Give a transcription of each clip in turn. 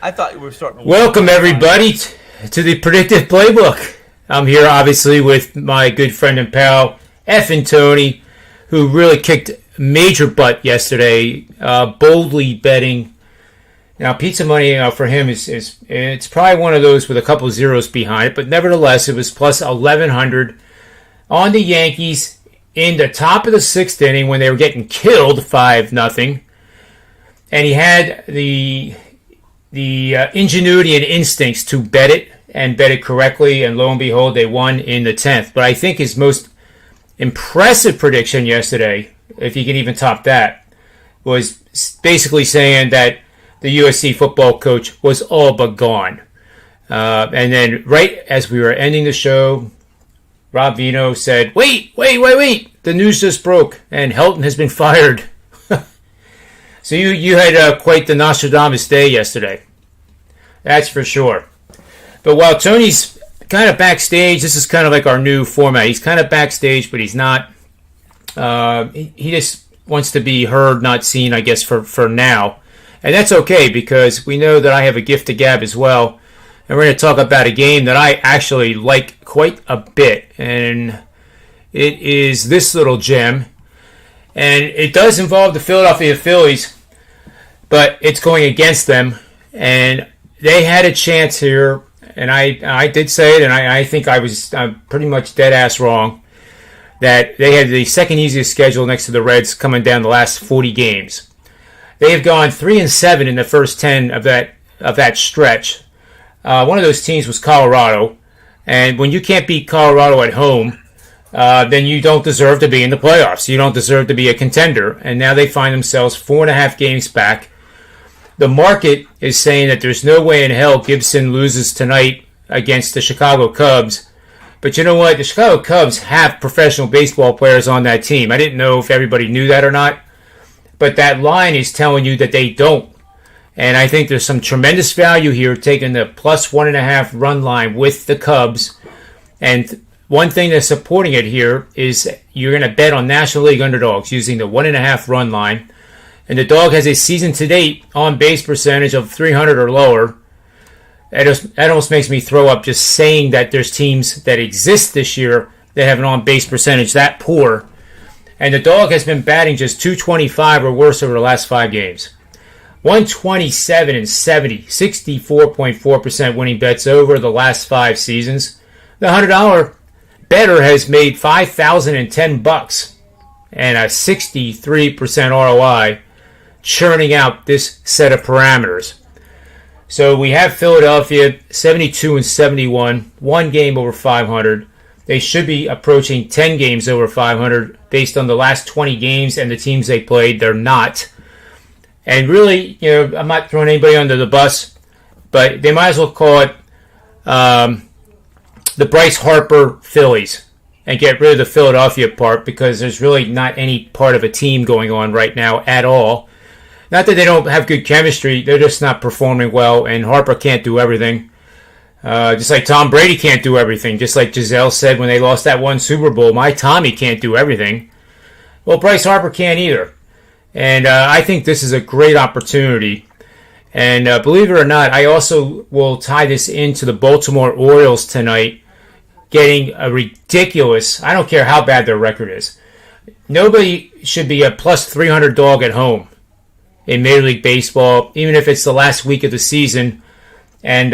I thought you were starting to Welcome, everybody, to the Predictive Playbook. I'm here, obviously, with my good friend and pal, Effin' Tony, who really kicked major butt yesterday, boldly betting. Now, pizza money for him is it's probably one of those with a couple zeros behind it, but nevertheless, it was plus 1,100 on the Yankees in the top of the sixth inning when they were getting killed 5-0, and he had the ingenuity and instincts to bet it and bet it correctly, and lo and behold, they won in the 10th. But I think his most impressive prediction yesterday, if you can even top that, was basically saying that the USC football coach was all but gone. And then right as we were ending the show, Rob Veno said, wait, the news just broke, and Helton has been fired. So you had quite the Nostradamus day yesterday. That's for sure. But while Tony's kind of backstage, this is kind of like our new format. He's kind of backstage, but he's not. He just wants to be heard, not seen, I guess, for now. And that's okay, because we know that I have a gift to gab as well. And we're going to talk about a game that I actually like quite a bit. And it is this little gem. And it does involve the Philadelphia Phillies, but it's going against them. And they had a chance here, and I did say it, and I think I'm pretty much dead ass wrong, that they had the second easiest schedule next to the Reds coming down the last 40 games. They have gone 3-7 in the first 10 of that stretch. One of those teams was Colorado, and when you can't beat Colorado at home, then you don't deserve to be in the playoffs. You don't deserve to be a contender, and now they find themselves 4.5 games back. The market is saying that there's no way in hell Gibson loses tonight against the Chicago Cubs. But you know what? The Chicago Cubs have professional baseball players on that team. I didn't know if everybody knew that or not. But that line is telling you that they don't. And I think there's some tremendous value here taking the plus 1.5 run line with the Cubs. And one thing that's supporting it here is you're going to bet on National League underdogs using the 1.5 run line. And the dog has a season-to-date on-base percentage of 300 or lower. That almost makes me throw up just saying that there's teams that exist this year that have an on-base percentage that poor. And the dog has been batting just .225 or worse over the last 5 games. 127 and 70, 64.4% winning bets over the last 5 seasons. The $100 bettor has made $5,010 and a 63% ROI, churning out this set of parameters. So we have Philadelphia 72 and 71, 1 game over 500. They should be approaching 10 games over 500 based on the last 20 games and the teams they played. They're not. And really, I'm not throwing anybody under the bus, but they might as well call it the Bryce Harper Phillies and get rid of the Philadelphia part, because there's really not any part of a team going on right now at all. Not that they don't have good chemistry, they're just not performing well, and Harper can't do everything. Just like Tom Brady can't do everything. Just like Giselle said when they lost that one Super Bowl, my Tommy can't do everything. Well, Bryce Harper can't either. And I think this is a great opportunity. And believe it or not, I also will tie this into the Baltimore Orioles tonight, getting a ridiculous, I don't care how bad their record is. Nobody should be a plus 300 dog at home in Major League Baseball, even if it's the last week of the season. And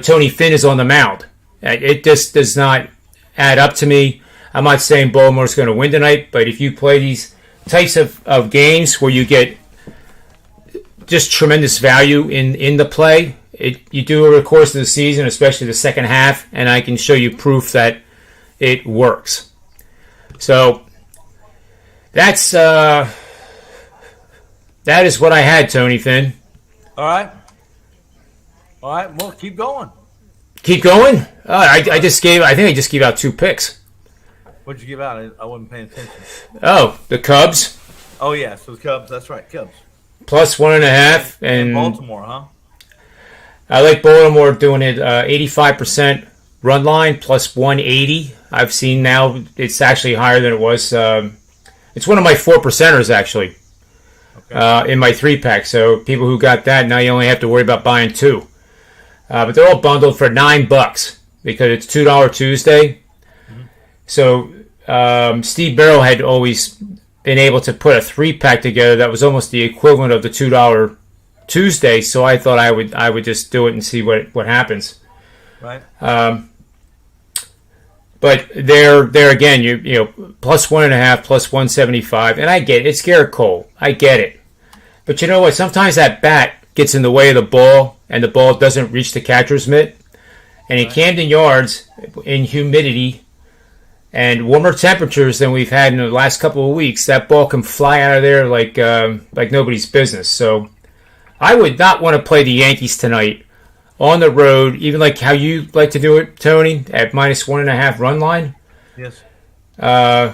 Tony Finn is on the mound. It just does not add up to me. I'm not saying Baltimore's going to win tonight, but if you play these types of games where you get just tremendous value in the play, you do over the course of the season, especially the second half, and I can show you proof that it works. So that is what I had, Tony Finn. All right. Well, keep going. Keep going? I think I just gave out 2 picks. What'd you give out? I wasn't paying attention. Oh, the Cubs. Oh, yeah. So the Cubs. That's right. Cubs. Plus 1.5. And Baltimore, huh? I like Baltimore doing it 85% run line plus 180. I've seen now it's actually higher than it was. It's one of my 4%ers, actually. Okay. in my 3-pack. So people who got that, now you only have to worry about buying 2. But they're all bundled for $9 because it's $2 Tuesday. Mm-hmm. So Steve Barrow had always been able to put a 3-pack together that was almost the equivalent of the $2 Tuesday. So I thought I would just do it and see what happens. Right. But there again, you know, plus 1.5, plus 175, and I get it. It's Garrett Cole. I get it. But you know what? Sometimes that bat gets in the way of the ball, and the ball doesn't reach the catcher's mitt. And in Camden Yards, in humidity and warmer temperatures than we've had in the last couple of weeks, that ball can fly out of there like nobody's business. So I would not want to play the Yankees tonight on the road, even like how you like to do it, Tony, at minus 1.5 run line. Yes. I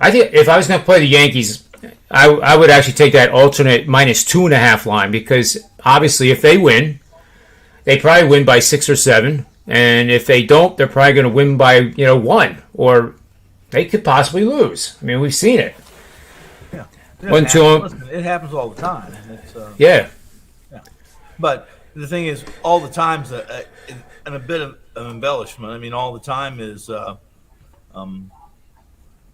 think if I was going to play the Yankees, I would actually take that alternate minus 2.5 line because obviously if they win, they probably win by 6 or 7, and if they don't, they're probably going to win by 1, or they could possibly lose. I mean, we've seen it. Yeah. Listen, it happens all the time. It's, yeah. But the thing is, all the time's a bit of an embellishment. I mean, all the time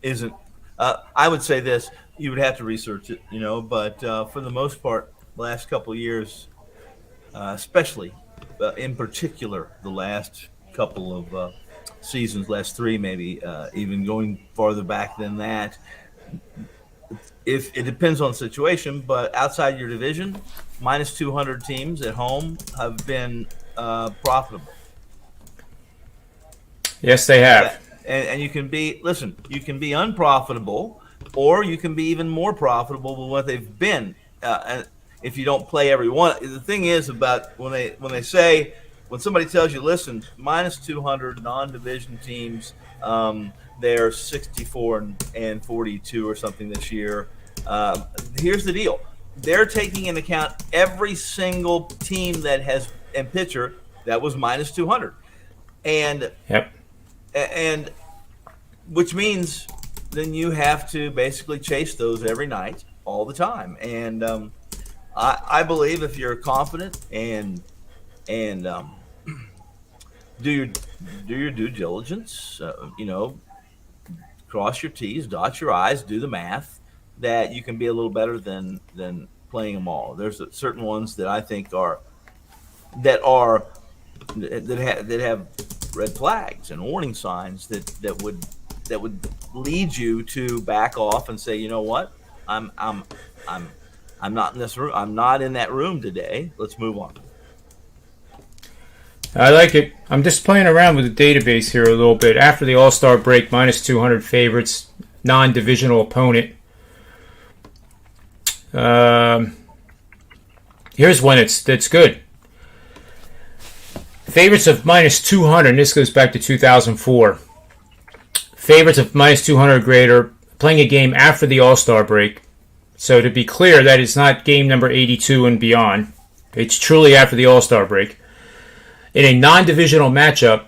isn't. I would say this: you would have to research it, But for the most part, the last couple of years, especially in particular, the last couple of seasons, last 3 maybe, even going farther back than that. If it depends on the situation, but outside your division, minus 200 teams at home have been profitable. Yes, they have. And you can be unprofitable, or you can be even more profitable than what they've been. And if you don't play every one, the thing is about when somebody tells you, listen, minus 200 non-division teams, they're 64 and 42 or something this year. Here's the deal. They're taking into account every single team that has and pitcher that was minus 200. And which means then you have to basically chase those every night all the time. And I believe if you're confident and do your due diligence, cross your T's, dot your I's, do the math, that you can be a little better than playing them all. There's certain ones that I think that have red flags and warning signs that would lead you to back off and say, you know what, I'm not in this room. I'm not in that room today. Let's move on. I like it. I'm just playing around with the database here a little bit. After the All-Star break, minus 200 favorites, non-divisional opponent. Here's one that's good. Favorites of minus 200, and this goes back to 2004. Favorites of minus 200 greater playing a game after the All-Star break. So to be clear, that is not game number 82 and beyond. It's truly after the All-Star break. In a non-divisional matchup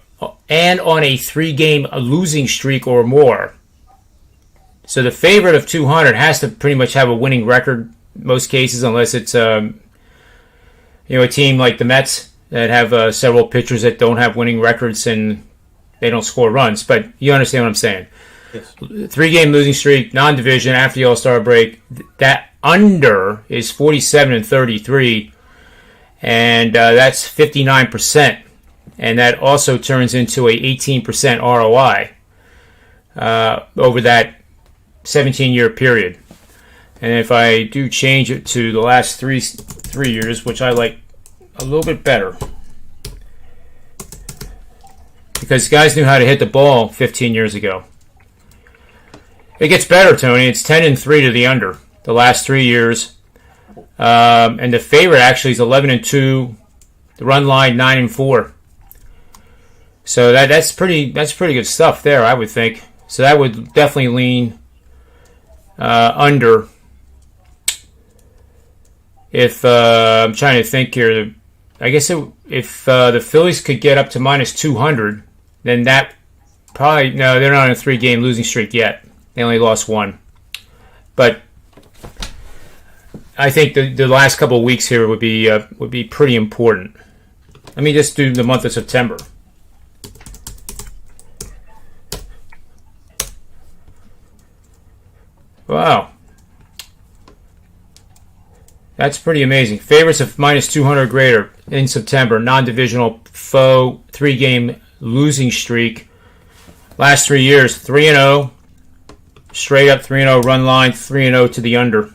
and on a 3-game losing streak or more. So the favorite of 200 has to pretty much have a winning record in most cases, unless it's a team like the Mets that have several pitchers that don't have winning records and they don't score runs. But you understand what I'm saying. Yes. 3-game losing streak, non-division after the All-Star break. That under is 47 and 33. And that's 59%. And that also turns into a 18% ROI over that 17-year period. And if I do change it to the last three years, which I like a little bit better, because guys knew how to hit the ball 15 years ago. It gets better, Tony. It's 10 and 3 to the under the last 3 years. And the favorite actually is 11 and 2. The run line 9 and 4. So that's pretty good stuff there, I would think. So that would definitely lean under. If I'm trying to think here, I guess if the Phillies could get up to minus 200, then that probably no, they're not on a 3-game losing streak yet. They only lost 1, but I think the last couple of weeks here would be pretty important. Let me just do the month of September. Wow. That's pretty amazing. Favorites of minus 200 greater in September. Non-divisional foe 3-game losing streak. Last 3 years, 3-0. Straight up 3-0 run line, 3-0 to the under.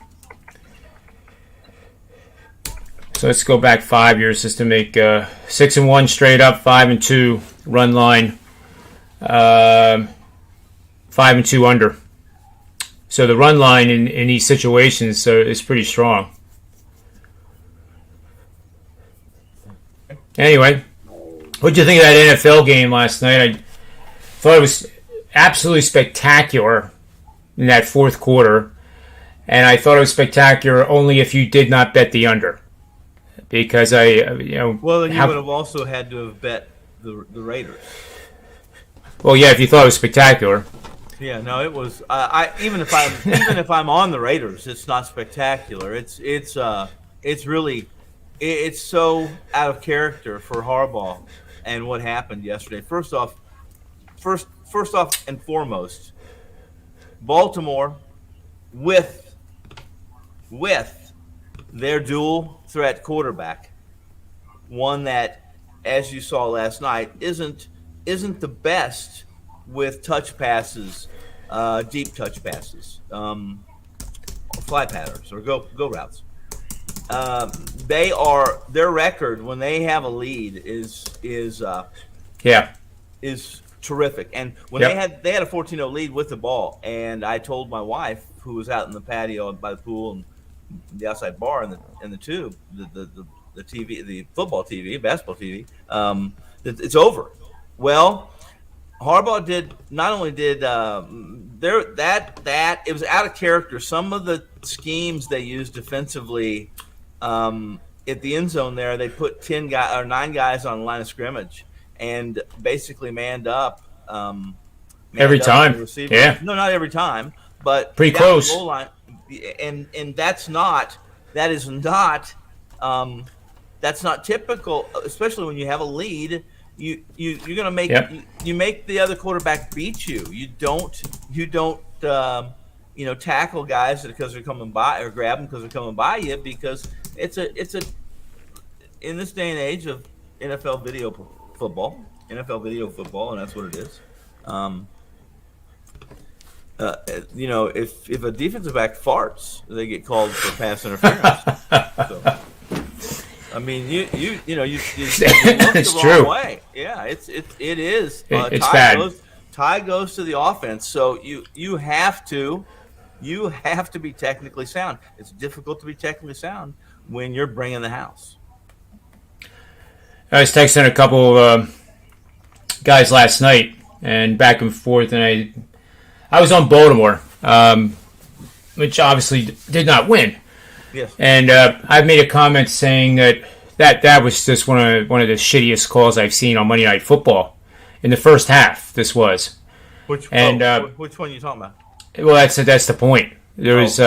So let's go back 5 years just to make 6-1 straight up, 5-2 run line, 5-2 under. So the run line in these situations is pretty strong. Anyway, what did you think of that NFL game last night? I thought it was absolutely spectacular in that fourth quarter, and I thought it was spectacular only if you did not bet the under, because well, then you would have also had to have bet the Raiders. Well, yeah, if you thought it was spectacular. Yeah, no, it was. Even if I'm on the Raiders, it's not spectacular. It's really. It's so out of character for Harbaugh and what happened yesterday. First off and foremost, Baltimore with their dual threat quarterback, one that, as you saw last night, isn't the best with touch passes, deep touch passes, fly patterns or go routes. Their record when they have a lead is terrific. And when they had a 14-0 lead with the ball, and I told my wife, who was out in the patio by the pool and the outside bar and the tube, the TV, the football TV, basketball TV, it's over. Well, Harbaugh not only did that it was out of character. Some of the schemes they used defensively. At the end zone there, they put 9 guys on the line of scrimmage and basically manned up. Every time, yeah. No, not every time, but pretty close. Goal line, and that's not typical, especially when you have a lead. You're gonna make you make the other quarterback beat you. You don't tackle guys because they're coming by or grab them because they're coming by you, because it's in this day and age of NFL video football, and that's what it is. If a defensive back farts, they get called for pass interference. So, I mean, you look it's the true. Wrong way. Yeah, it is. It's bad. Tie goes to the offense, so you have to be technically sound. It's difficult to be technically sound when you're bringing the house. I was texting a couple of guys last night and back and forth, and I was on Baltimore, which obviously did not win. Yes. And I made a comment saying that was just one of the shittiest calls I've seen on Monday Night Football in the first half. This was. Which one are you talking about? Well, that's the point. There was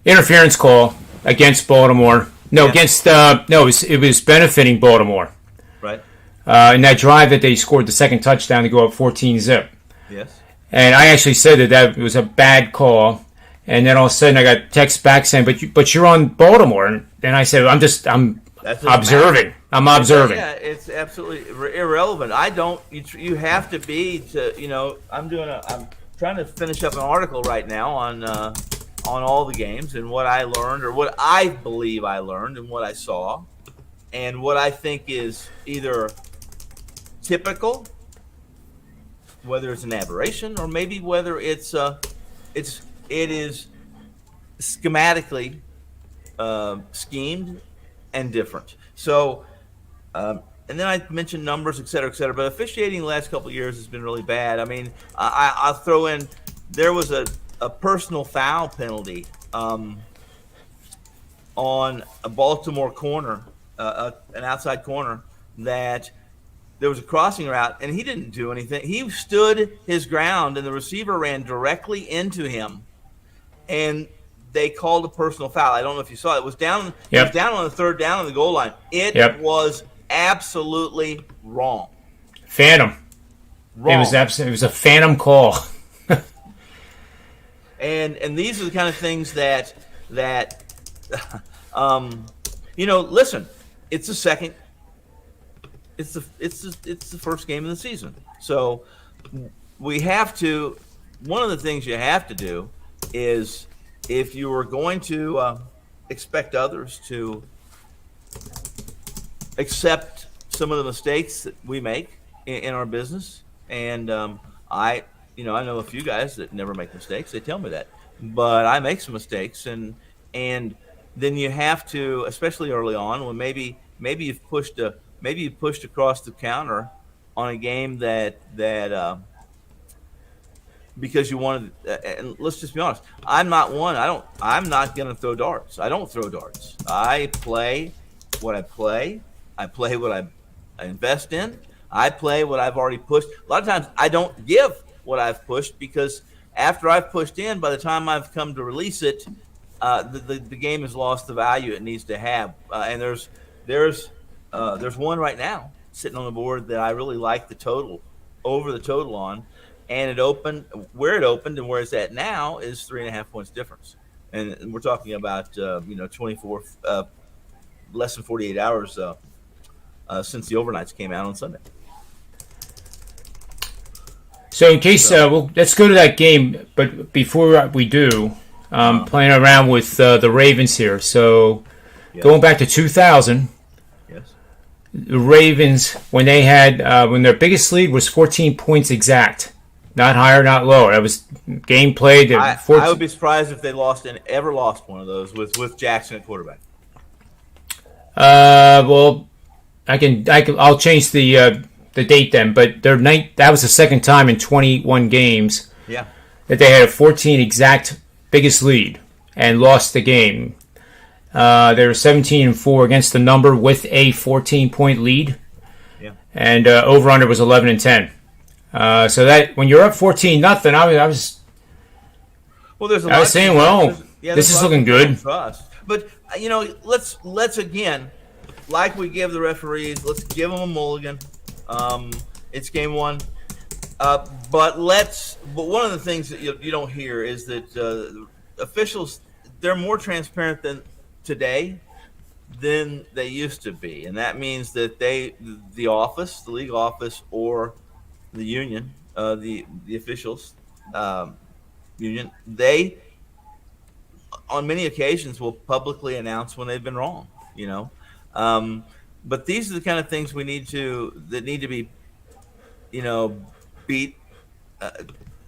interference call against Baltimore. No, it was benefiting Baltimore. Right. In that drive that they scored the second touchdown to go up 14-0. Yes. And I actually said that was a bad call. And then all of a sudden I got text back saying, but you're on Baltimore. And I said, I'm observing. Matter. I'm observing. Yeah, it's absolutely irrelevant. You have to be I'm trying to finish up an article right now on all the games and what I learned, or what I believe I learned, and what I saw, and what I think is either typical, whether it's an aberration, or maybe whether it is schematically schemed and different. So, and then I mentioned numbers, et cetera, but officiating the last couple of years has been really bad. I mean, I'll throw in, there was a personal foul penalty on a Baltimore corner, an outside corner, that there was a crossing route, and he didn't do anything. He stood his ground, and the receiver ran directly into him. And they called a personal foul. I don't know if you saw it. It was down. It was Yep. down on the third down on the goal line. It Yep. was absolutely wrong. Phantom. Wrong. It was a phantom call. And these are the kind of things that listen, it's the second. It's the first game of the season. So we have to. One of the things you have to do is, if you are going to expect others to accept some of the mistakes that we make in our business, and I know a few guys that never make mistakes. They tell me that, but I make some mistakes, and then you have to, especially early on, when maybe you've pushed across the counter on a game that because you wanted, and let's just be honest, I'm not going to throw darts. I don't throw darts. I play what I play. I play what I invest in. I play what I've already pushed. A lot of times I don't give what I've pushed, because after I've pushed in, by the time I've come to release it, the game has lost the value it needs to have. And there's one right now sitting on the board that I really like the total, over the total on, and it opened and where it's at now is 3.5 points difference. And we're talking about 24 less than 48 hours since the overnights came out on Sunday. So in case, let's go to that game. But before we do, playing around with the Ravens here. So going back to 2000, the Ravens, when they had when their biggest lead was 14 points exact, not higher, not lower. That was game played. I would be surprised if they ever lost one of those with Jackson at quarterback. Well, I'll change the date then, but that was the second time in 21 games that they had a 14 exact biggest lead and lost the game. They were 17-4 against the number with a 14-point lead, and over/under was 11-10. So that when you're up 14-0, I was saying, this is looking good. But let's again, like we give the referees, let's give them a mulligan. It's game one, but one of the things that you don't hear is that officials, they're more transparent today than they used to be, and that means that the league office, or the union, the officials union, they on many occasions will publicly announce when they've been wrong. But these are the kind of things that need to be, beat.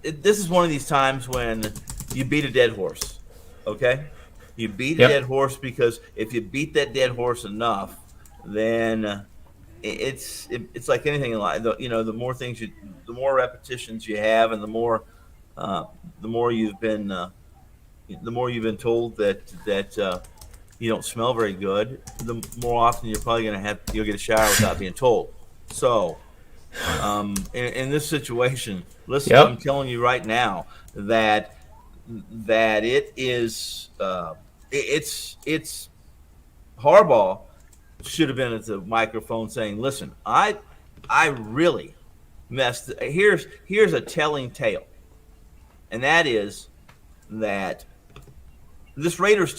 This is one of these times when you beat a dead horse. Okay, you beat a dead horse, because if you beat that dead horse enough, then it's like anything in life. The more things the more repetitions you have, and the more you've been told that you don't smell very good, the more often you're probably you'll get a shower without being told. So, in this situation, listen, I'm telling you right now that it is it's Harbaugh should have been at the microphone saying, "Listen, I really messed. Here's a telling tale, and that is that this Raiders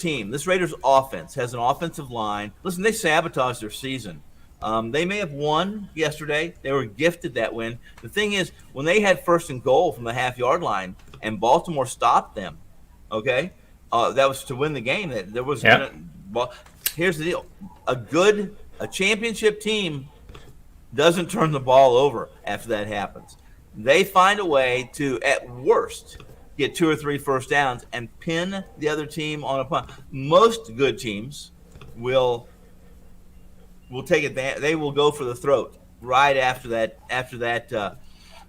offense has an offensive line. Listen, they sabotaged their season. They may have won yesterday. They were gifted that win. The thing is, when they had first and goal from the half-yard line and Baltimore stopped them, okay, that was to win the game. There was well, here's the deal: a championship team doesn't turn the ball over after that happens. They find a way to, at worst, get 2 or 3 first downs and pin the other team on a punt. Most good teams will take advantage. They will go for the throat right after that,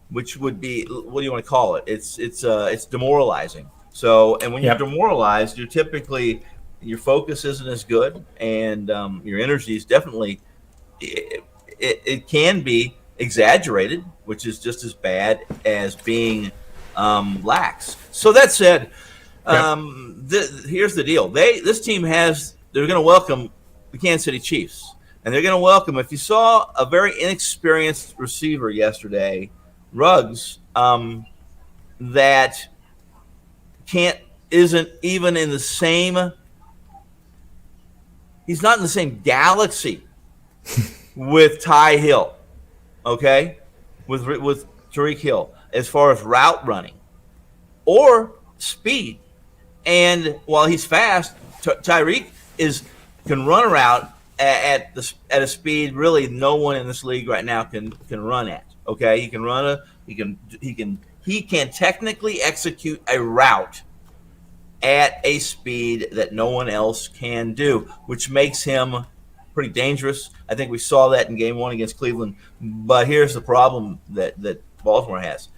which would be, what do you want to call it? It's demoralizing. So, and when you're demoralized, you're typically, your focus isn't as good, and your energy is definitely, it can be exaggerated, which is just as bad as being lax. So that said, Yep. Here's the deal. This team they're going to welcome the Kansas City Chiefs, and they're going to welcome. If you saw a very inexperienced receiver yesterday, Ruggs, that isn't even in the same. He's not in the same galaxy with Ty Hill, okay, with Tariq Hill as far as route running or speed. And while he's fast, Tyreek can run a route at a speed really no one in this league right now can run at. Okay, he can technically execute a route at a speed that no one else can do, which makes him pretty dangerous. I think we saw that in Game 1 against Cleveland. But here's the problem that Baltimore has.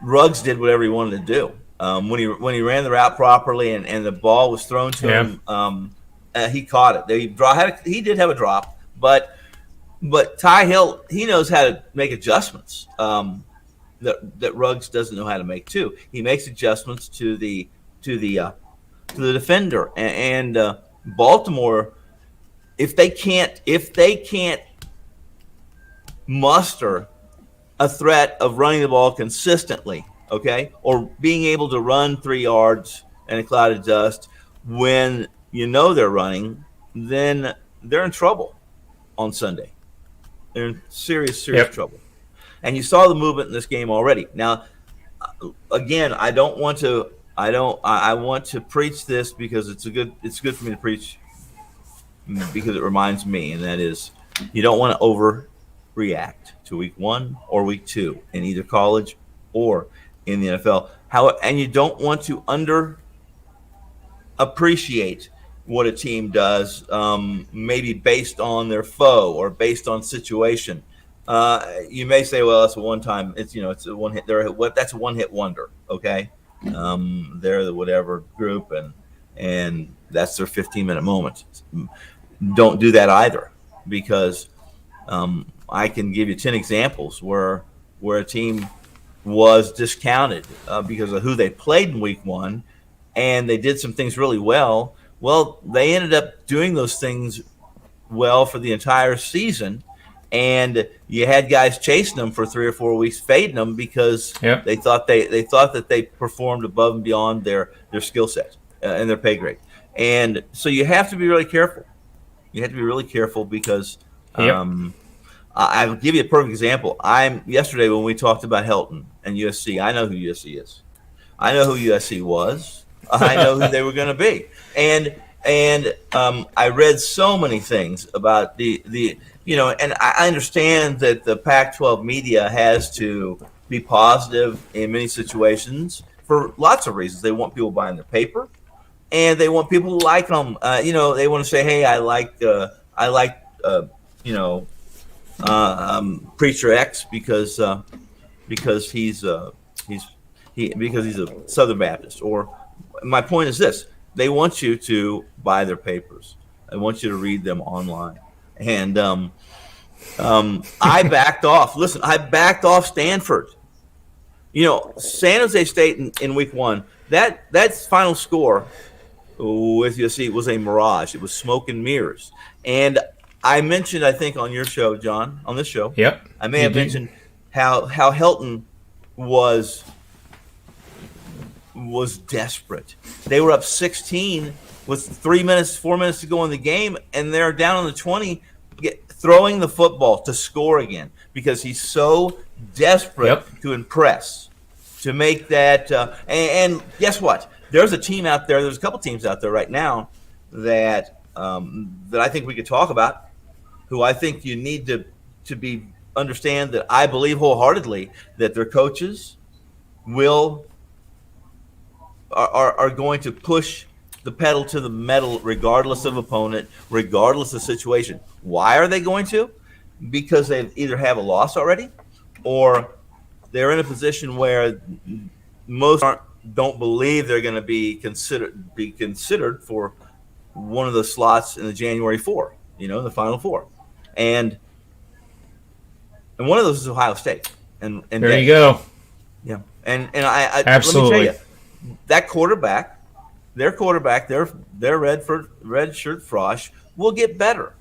Ruggs did whatever he wanted to do. When he ran the route properly and the ball was thrown to him, he caught it. He did have a drop, but Ty Hill, he knows how to make adjustments that Ruggs doesn't know how to make too. He makes adjustments to the defender and Baltimore. If they can't muster a threat of running the ball consistently, okay, or being able to run 3 yards in a cloud of dust when you know they're running, then they're in trouble on Sunday. They're in serious trouble. And you saw the movement in this game already. Now, again, I want to preach this because it's good for me to preach because it reminds me, and that is you don't want to overreact to week 1 or week 2 in either college or in the NFL. And you don't want to underappreciate what a team does, maybe based on their foe or based on situation. You may say, "Well, that's a one-time. It's a one hit. That's a one-hit wonder." Okay, they're the whatever group, and that's their 15-minute moment. Don't do that either, because I can give you 10 examples where a team was discounted because of who they played in week 1, and they did some things really well. Well, they ended up doing those things well for the entire season, and you had guys chasing them for 3 or 4 weeks, fading them because they thought that they performed above and beyond their skill set and their pay grade. And so you have to be really careful. You have to be really careful because I'll give you a perfect example. Yesterday when we talked about Helton and USC, I know who USC is. I know who USC was. I know who they were going to be. And I read so many things about and I understand that the Pac-12 media has to be positive in many situations for lots of reasons. They want people buying their paper, and they want people to like them. They want to say, "Hey, I like Preacher X because he's a Southern Baptist." Or my point is this: they want you to buy their papers. They want you to read them online. And I backed off. Listen, I backed off Stanford. San Jose State in week 1, that final score with USC was a mirage. It was smoke and mirrors. And I mentioned, I think, on your show, John, on this show, I may have mentioned how Helton was desperate. They were up 16 with 4 minutes to go in the game, and they're down on the 20, throwing the football to score again because he's so desperate to impress, to make that. And guess what? There's a team out there. There's a couple teams out there right now that I think we could talk about, who I think you need to understand that I believe wholeheartedly that their coaches are going to push the pedal to the metal regardless of opponent, regardless of situation. Why are they going to? Because they either have a loss already, or they're in a position where most don't believe they're going to be considered for one of the slots in the January 4, the Final Four, and one of those is Ohio State. And there you go. Yeah, and I absolutely. Let me tell you, that quarterback, their red shirt Frosh, will get better.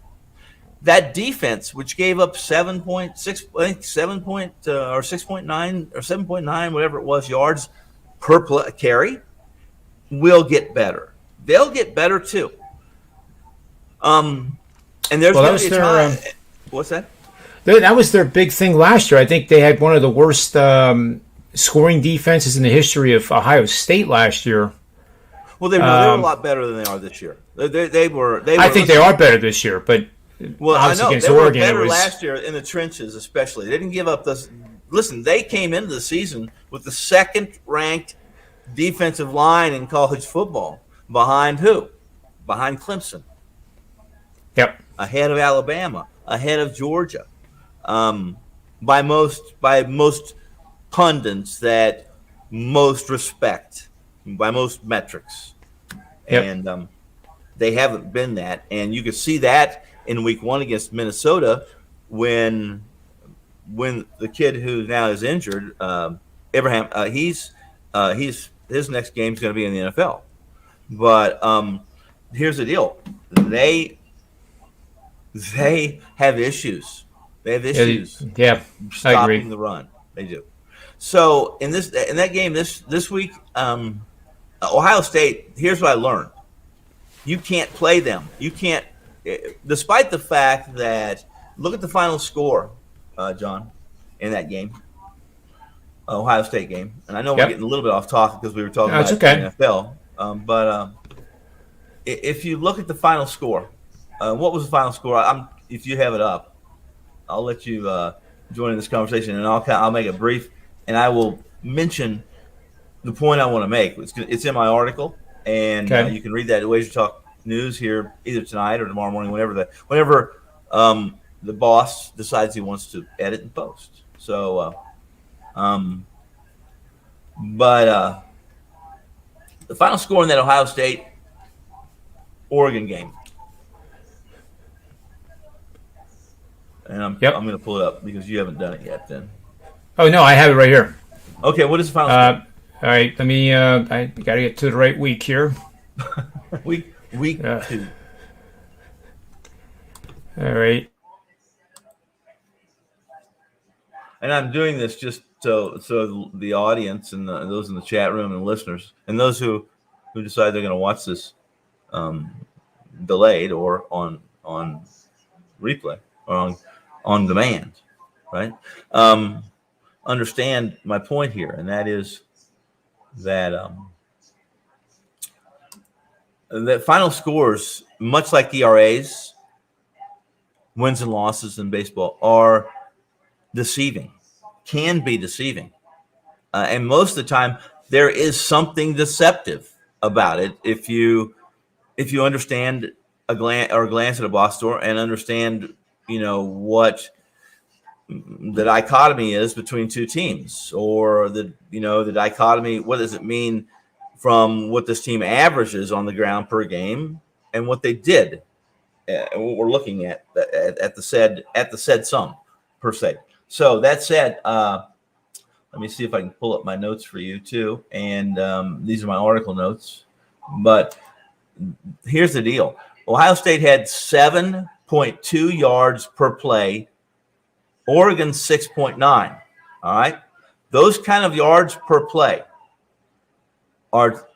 That defense, which gave up 7.6, I think or 6.9 or 7.9, whatever it was, yards per carry, will get better. They'll get better too. And there's going to be a time. What's that? That was their big thing last year. I think they had one of the worst scoring defenses in the history of Ohio State last year. Well, they were a lot better than they are this year. They were. I think they are better this year, but I know against they were Oregon, better last year in the trenches, especially. They didn't give up this. Listen, they came into the season with the second-ranked defensive line in college football. Behind who? Behind Clemson. Yep. Ahead of Alabama. Ahead of Georgia. By most pundits that most respect, by most metrics. Yep. And they haven't been that. And you could see that in week 1 against Minnesota when the kid who now is injured, Abraham, his next game is going to be in the NFL. But here's the deal. They have issues. They have issues. Yeah, stopping the run. They do. So in that game this week, Ohio State. Here's what I learned: you can't play them. You can't, despite the fact that look at the final score, John, in that game, Ohio State game. And I know we're getting a little bit off topic because we were talking about the NFL. But if you look at the final score, what was the final score? If you have it up, I'll let you join in this conversation, and I'll make it brief, and I will mention the point I want to make. It's in my article, and you can read that at WagerTalk News here either tonight or tomorrow morning, whenever the boss decides he wants to edit and post. So, but the final score in that Ohio State Oregon game. And I'm going to pull it up because you haven't done it yet. Then. Oh no, I have it right here. Okay, what is the final score? All right, let me. I got to get to the right week here. week 2. All right. And I'm doing this just so the audience and those in the chat room and listeners and those who decide they're going to watch this delayed or on replay or on demand, right? Understand my point here, and that is that that final scores, much like ERAs, wins and losses in baseball, are deceiving, can be deceiving, and most of the time there is something deceptive about it if you understand a glance at a box score and understand what the dichotomy is between two teams, or the dichotomy. What does it mean from what this team averages on the ground per game and what they did, and what we're looking at the said sum per se. So that said, let me see if I can pull up my notes for you too, and these are my article notes. But here's the deal: Ohio State had 7.2 yards per play. Oregon 6.9. All right, those kind of yards per play are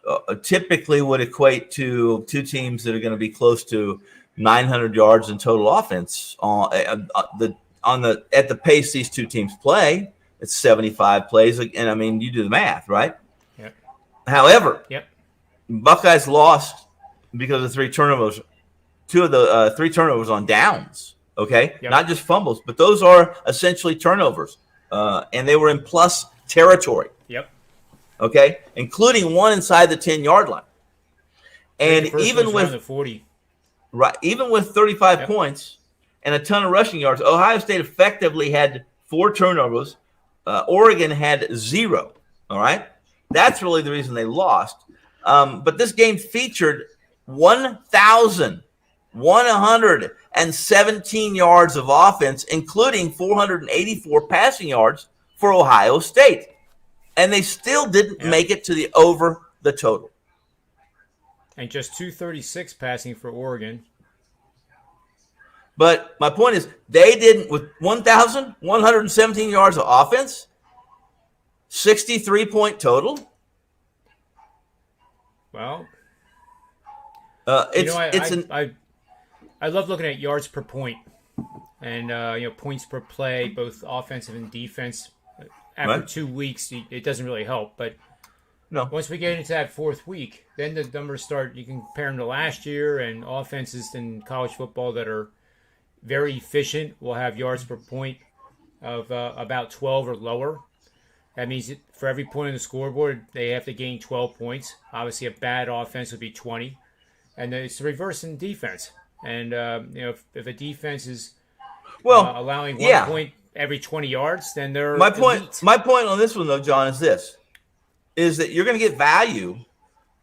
typically would equate to two teams that are going to be close to 900 yards in total offense at the pace these two teams play. It's 75 plays, and I mean you do the math, right? Yep. However, Buckeyes lost because of 3 turnovers. 2 of the 3 turnovers on downs. Okay, not just fumbles, but those are essentially turnovers, and they were in plus territory. Yep. Okay, including one inside the 10-yard line, and even with the 40, even with 35 points and a ton of rushing yards, Ohio State effectively had 4 turnovers. Oregon had 0. All right, that's really the reason they lost. But this game featured 1,117 yards of offense, including 484 passing yards for Ohio State. And they still didn't make it to the over the total. And just 236 passing for Oregon. But my point is, they didn't, with 1,117 yards of offense, 63-point total. Well, I love looking at yards per point and points per play, both offensive and defense. After 2 weeks, it doesn't really help, but once we get into that fourth week, then the numbers start. You can compare them to last year, and offenses in college football that are very efficient will have yards per point of about 12 or lower. That means for every point on the scoreboard, they have to gain 12 points. Obviously, a bad offense would be 20. And it's the reverse in defense. And, if a defense is allowing 1 point every 20 yards, then they're elite. My point on this one, though, John, is this, is that you're going to get value.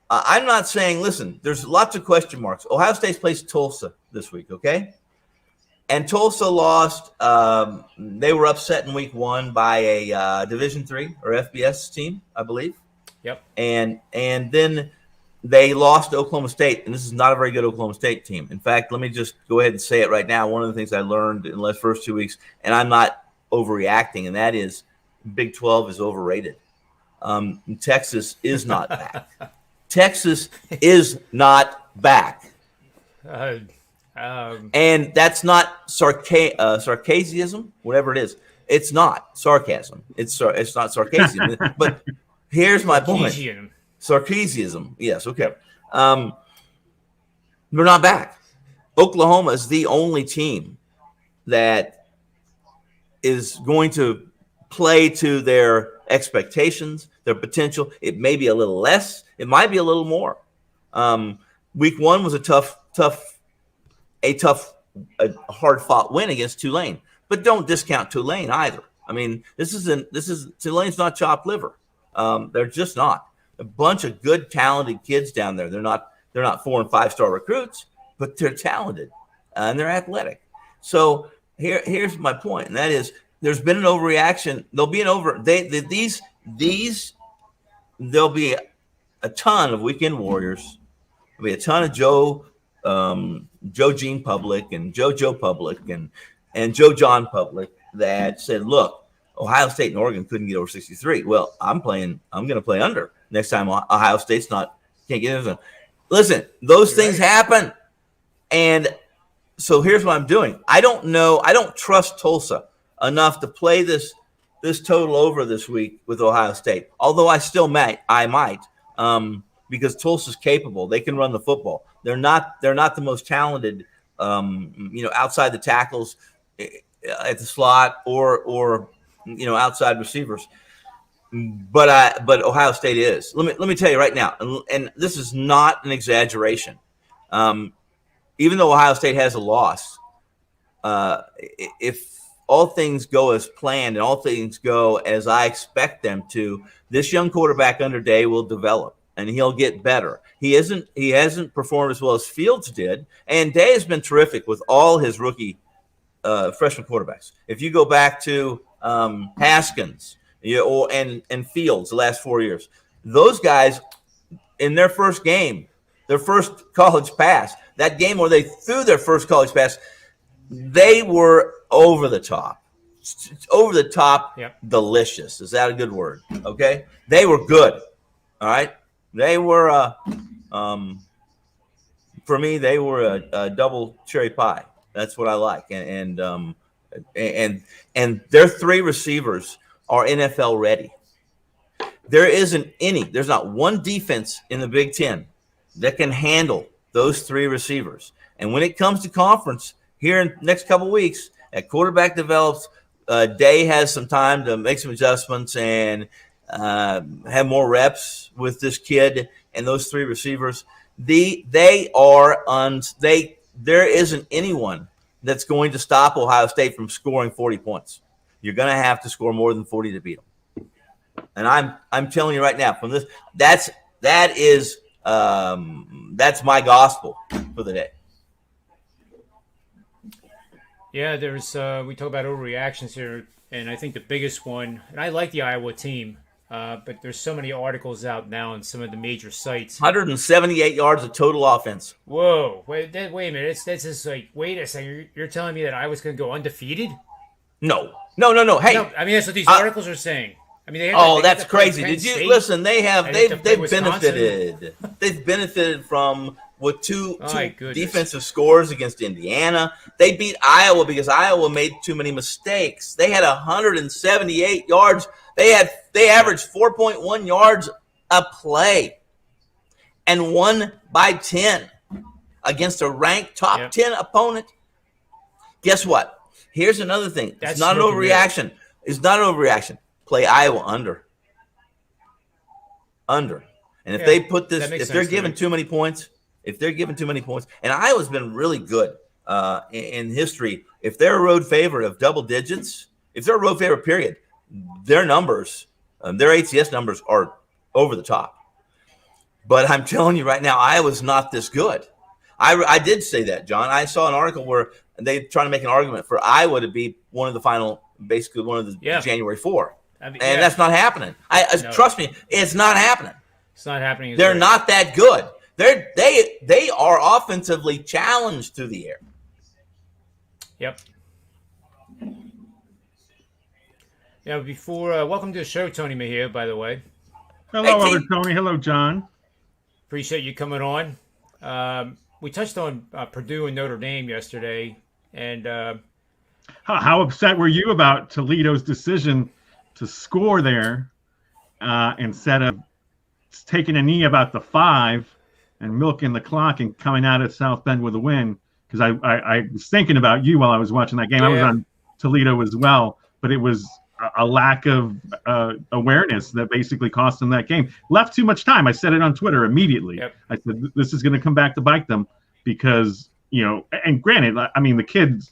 I'm not saying, listen, there's lots of question marks. Ohio State plays Tulsa this week, okay? And Tulsa lost. They were upset in week 1 by a Division III or FBS team, I believe. Yep. And then they lost to Oklahoma State, and this is not a very good Oklahoma State team. In fact, let me just go ahead and say it right now. One of the things I learned in the first 2 weeks, and I'm not overreacting, and that is Big 12 is overrated. Texas is not back. Texas is not back. And that's not sarcasm, whatever it is. It's not sarcasm. It's not sarcasm. But here's my point. Sarcasm. Yes, okay. They're not back. Oklahoma is the only team that is going to play to their expectations, their potential. It may be a little less. It might be a little more. Week 1 was a hard-fought win against Tulane. But don't discount Tulane either. I mean, Tulane's not chopped liver. They're just not. A bunch of good, talented kids down there. They're not 4- and 5-star recruits, but they're talented and they're athletic. So here's my point, and that is, there's been an overreaction. There'll be there'll be a ton of weekend warriors. There'll be a ton of Joe Gene Public and Joe Public and Joe John Public that said, look, Ohio State and Oregon couldn't get over 63. Well, I'm going to play under next time Ohio State's can't get over. Listen, those things happen. And so here's what I'm doing. I don't trust Tulsa enough to play this total over this week with Ohio State. Although I might, because Tulsa's capable. They can run the football. They're not the most talented, outside the tackles at the slot or outside receivers. But Ohio State is. Let me tell you right now, and this is not an exaggeration. Even though Ohio State has a loss, if all things go as planned and all things go as I expect them to, this young quarterback under Day will develop and he'll get better. He hasn't performed as well as Fields did, and Day has been terrific with all his rookie freshman quarterbacks. If you go back to Haskins and Fields the last 4 years, those guys in their first game, their first college pass, that game where they threw their first college pass, they were over the top. Yep. Delicious. Is that a good word? Okay. They were good. All right. They were, for me, they were a double cherry pie. That's what I like. And their 3 receivers are NFL ready. There's not one defense in the Big Ten that can handle those 3 receivers. And when it comes to conference here in the next couple of weeks, at quarterback develops, Day has some time to make some adjustments and have more reps with this kid and those 3 receivers. There isn't anyone that's going to stop Ohio State from scoring 40 points. You're going to have to score more than 40 to beat them. And I'm telling you right now, from this, that's my gospel for the day. Yeah, there's we talk about overreactions here, and I think the biggest one, and I like the Iowa team, But there's so many articles out now on some of the major sites. 178 yards of total offense. Whoa, wait a minute. That's just like, wait a second. You're telling me that I was going to go undefeated? No. Hey, no, I mean that's what these articles are saying. I mean, that's crazy. Did you State, listen? They've Wisconsin. benefited. They've benefited from with two defensive scores against Indiana. They beat Iowa because Iowa made too many mistakes. They had 178 yards. They averaged 4.1 yards a play and won by 10 against a ranked top 10 opponent. Guess what? Here's another thing. It's not an overreaction. It's not an overreaction. Play Iowa under. And if they put this, if they're giving too many points, and Iowa's been really good in history. If they're a road favorite of double digits, if they're a road favorite, period, their numbers, their ATS numbers are over the top. But I'm telling you right now, Iowa's not this good. I did say that, John. I saw an article where they trying to make an argument for Iowa to be one of the final, basically one of the January 4. And that's not happening. Trust me, it's not happening. It's not happening. They're not that good. They are offensively challenged through the air. Yep. Now, before welcome to the show, Tony Mejia. By the way, hello, other Tony. Hello, John. Appreciate you coming on. We touched on Purdue and Notre Dame yesterday, and how upset were you about Toledo's decision to score there instead of taking a knee about the 5 and milking the clock and coming out of South Bend with a win? Because I was thinking about you while I was watching that game. I was on Toledo as well, but it was a lack of awareness that basically cost them that game. Left too much time. I said it on Twitter immediately. Yep. I said, this is going to come back to bite them because, and granted, I mean, the kid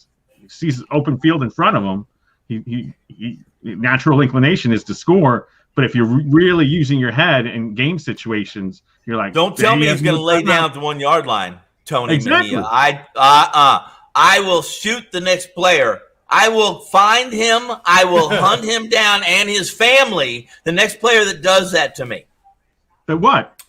sees open field in front of him. He natural inclination is to score. But if you're really using your head in game situations, you're like, don't tell me he's going to lay down at the 1 yard line, Tony. Exactly. Mejia. I will shoot the next player. I will find him. I will hunt him down and his family. The next player that does that to me. But what?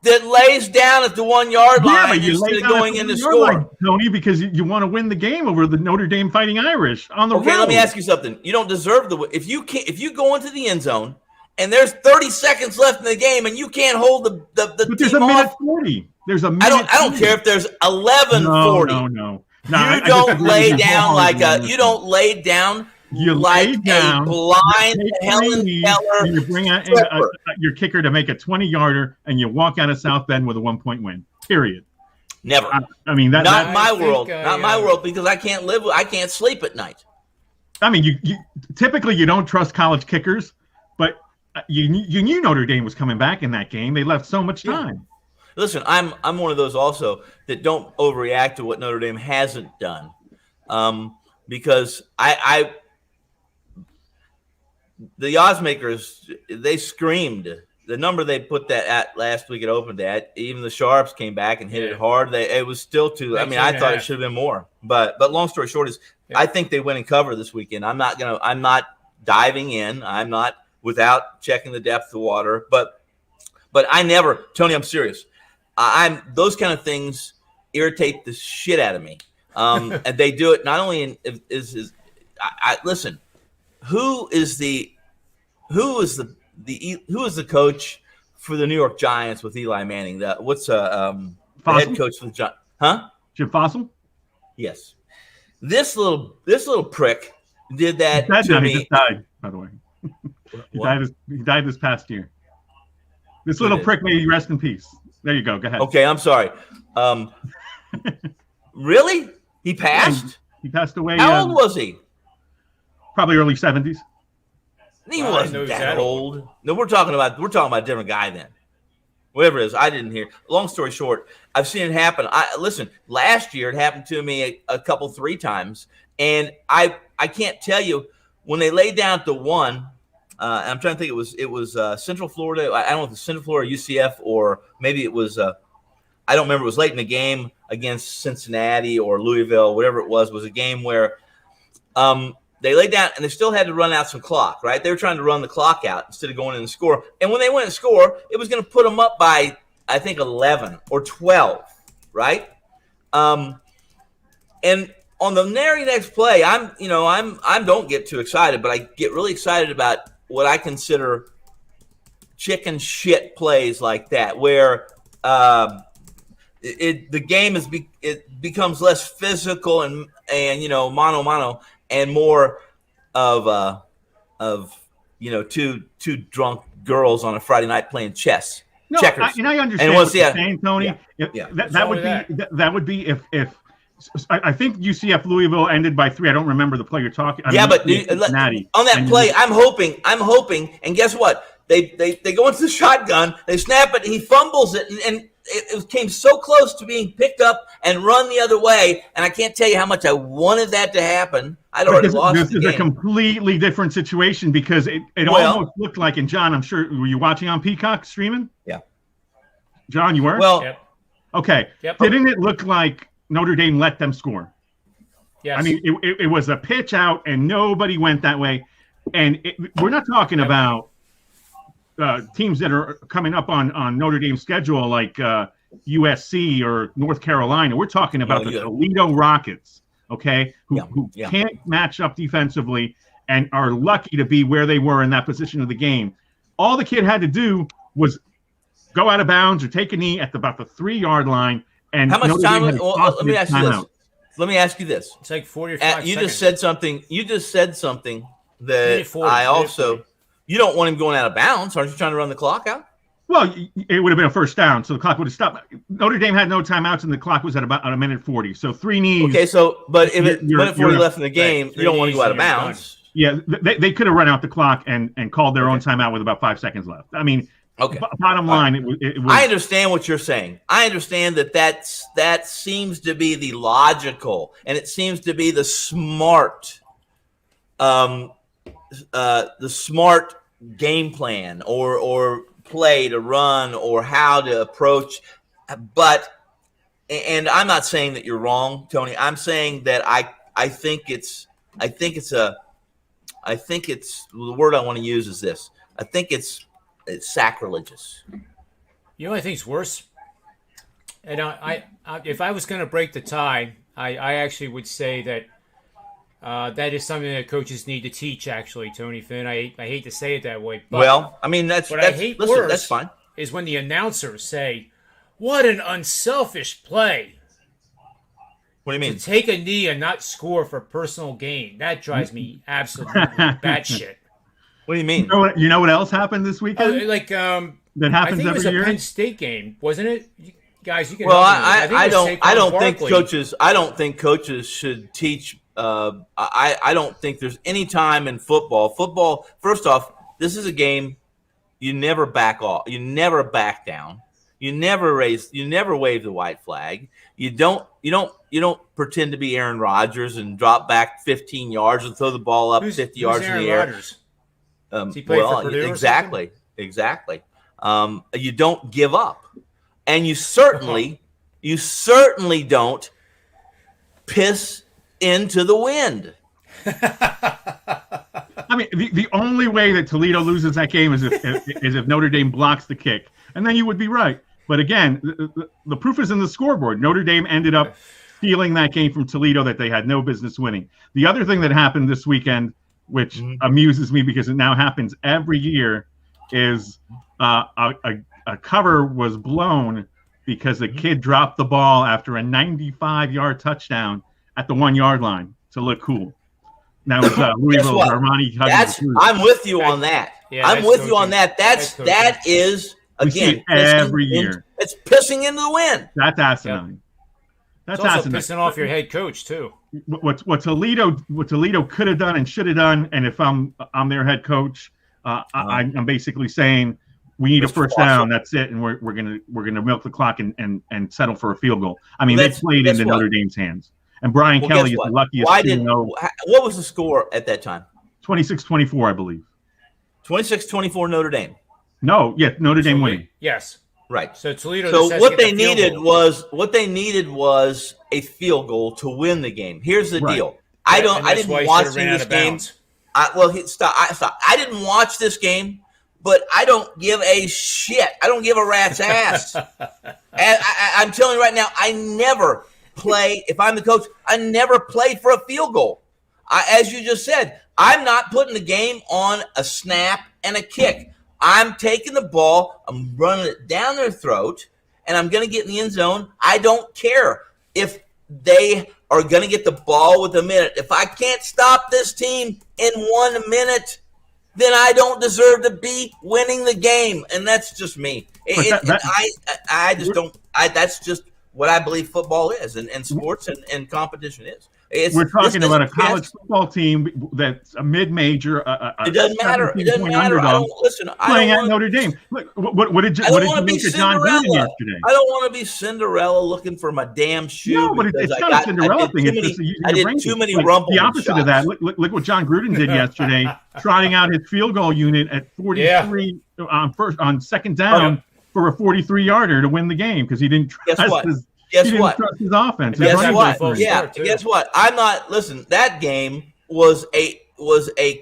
That lays down at the 1 yard line instead of going in to score. Line, Tony, because you want to win the game over the Notre Dame Fighting Irish on the road. Okay, let me ask you something. You don't deserve the if you go into the end zone and there's 30 seconds left in the game and you can't hold the but team there's a minute off. 40. There's a minute. I don't care if there's 11:40. No. You don't lay down like a. You don't lay down. You like lay down, a blind Helen Keller. You bring out your kicker to make a 20-yarder, and you walk out of South Bend with a 1-point win. Period. Never. I mean that. Not my world. Not my world because I can't sleep at night. I mean, you typically you don't trust college kickers, but you knew Notre Dame was coming back in that game. They left so much time. Listen, I'm one of those also that don't overreact to what Notre Dame hasn't done, because the odds makers, they screamed the number they put that at last week at open day. Even the Sharps came back and hit it hard. It was still too. I mean, I thought it should have been more. But long story short is, I think they win and cover this weekend. I'm not diving in. I'm not without checking the depth of the water. But I never, Tony, I'm serious. Those kind of things irritate the shit out of me. And they do it not only listen. Who is the coach for the New York Giants with Eli Manning? The head coach for the Giants? Huh? Jim Fossil? Yes. This little prick did that to me. He just died, by the way. He died this past year. This little prick may rest in peace. There you go. Go ahead. Okay, I'm sorry. Really? He passed? Yeah, he passed away. How old was he? Probably early 70s. He wasn't that old. No, we're talking about a different guy then. Whatever it is, I didn't hear. Long story short, I've seen it happen. Listen, last year it happened to me a couple, 3 times, and I can't tell you when they laid down at the 1. I'm trying to think. It was Central Florida. I don't know if it's Central Florida, UCF, or maybe it was. I don't remember. It was late in the game against Cincinnati or Louisville, whatever it was. Was a game where They laid down, and they still had to run out some clock, right? They were trying to run the clock out instead of going in and score. And when they went and score, it was going to put them up by, I think, 11 or 12, right? And on the very next play, I don't get too excited, but I get really excited about what I consider chicken shit plays like that, where the game it becomes less physical and mano and more of two drunk girls on a Friday night playing chess. No, checkers. I understand what you're saying, Tony. Yeah. That would be if I think UCF Louisville ended by 3. I don't remember the play you're talking. But on that play, I'm hoping, and guess what? They go into the shotgun, they snap it, he fumbles it, and it came so close to being picked up and run the other way, and I can't tell you how much I wanted that to happen. I'd already lost the game. This is a completely different situation because it almost looked like, and John, I'm sure, were you watching on Peacock streaming? Yeah. John, you were? Well, Yep. Okay. Yep. Didn't it look like Notre Dame let them score? Yes. I mean, it was a pitch out, and nobody went that way. And we're not talking about teams that are coming up on Notre Dame's schedule like USC or North Carolina. We're talking about the Toledo Rockets, okay, who can't match up defensively and are lucky to be where they were in that position of the game. All the kid had to do was go out of bounds or take a knee at about the 3-yard line. And how much Notre time? Dame Let me ask you this. Let me ask you this. It's like 45 seconds. You just said something that I also. You don't want him going out of bounds. Aren't you trying to run the clock out? Well, it would have been a first down, so the clock would have stopped. Notre Dame had no timeouts, and the clock was at about a minute 40. So 3 knees. Okay, but if it's minute 40 left in the game, you don't want to go out of bounds. Yeah, they could have run out the clock and called their own timeout with about 5 seconds left. I mean, bottom line, it was. I understand what you're saying. I understand that seems to be the logical, and it seems to be the smart. The smart game plan or play to run or how to approach, and I'm not saying that you're wrong, Tony. I'm saying that I think it's the word I want to use is this. I think it's sacrilegious. You know what I think is worse? And I if I was going to break the tie, I actually would say that that is something that coaches need to teach, actually, Tony Finn. I hate to say it that way. But I mean, that's fine. Is when the announcers say, what an unselfish play. What do you mean? To take a knee and not score for personal gain. That drives me absolutely batshit. What do you mean? You know what else happened this weekend? That happens I think every it was a year? Penn State game, wasn't it? Guys, you can Well, help me. I don't think coaches should teach. I don't think there's any time in football. Football, first off, this is a game you never back off. You never back down. You never wave the white flag. You don't pretend to be Aaron Rodgers and drop back 15 yards and throw the ball up 50 yards in the air. Rodgers? Does he play for Purdue exactly. You don't give up, and you certainly don't piss into the wind. I mean, the only way that Toledo loses that game is if Notre Dame blocks the kick, and then you would be right. But again, the proof is in the scoreboard. Notre Dame ended up stealing that game from Toledo that they had no business winning. The other thing that happened this weekend, which amuses me because it now happens every year, is a cover was blown because the kid dropped the ball after a 95-yard touchdown at the 1-yard line to look cool. Now it's Louisville's Armani Huggins. I'm with you on that. Yeah, I'm with you on that. That is again every year. It's pissing into the wind. That's asinine. Yep. That's it's also asinine. pissing off your head coach too. What Toledo could have done and should have done, and if I'm their head coach, I'm basically saying we need a first down. That's it, and we're gonna milk the clock and settle for a field goal. I mean, they played into Notre Dame's hands. And Brian Kelly is the luckiest. What was the score at that time? 26-24, I believe. 26-24 Notre Dame. No, Notre Dame winning. Yes. Right. So Toledo. So what they needed was a field goal to win the game. Here's the deal. I And that's didn't why he watch should have ran out this of game. bounds. Stop. I didn't watch this game, but I don't give a shit. I don't give a rat's ass. And I'm telling you right now, I never play. If I'm the coach, I never play for a field goal. As you just said, I'm not putting the game on a snap and a kick. I'm taking the ball, I'm running it down their throat, and I'm going to get in the end zone. I don't care if they are going to get the ball with a minute. If I can't stop this team in 1 minute, then I don't deserve to be winning the game. And that's just me. I just don't. That's just what I believe football is, and sports and competition is. We're talking about a college football team that's a mid-major. It doesn't matter. It doesn't matter. I don't listen. Playing at Notre Dame. Look, what did you look at John Gruden yesterday? I don't want to be Cinderella looking for my damn shoe. No, but it's not a Cinderella thing. I did too many rumble. The opposite of that. Look what John Gruden did yesterday, trotting out his field goal unit at 43 on second down for a 43-yarder to win the game because he didn't trust his. Guess what? Trust his offense. Guess what? Yeah. Guess what? I'm not. Listen. That game was a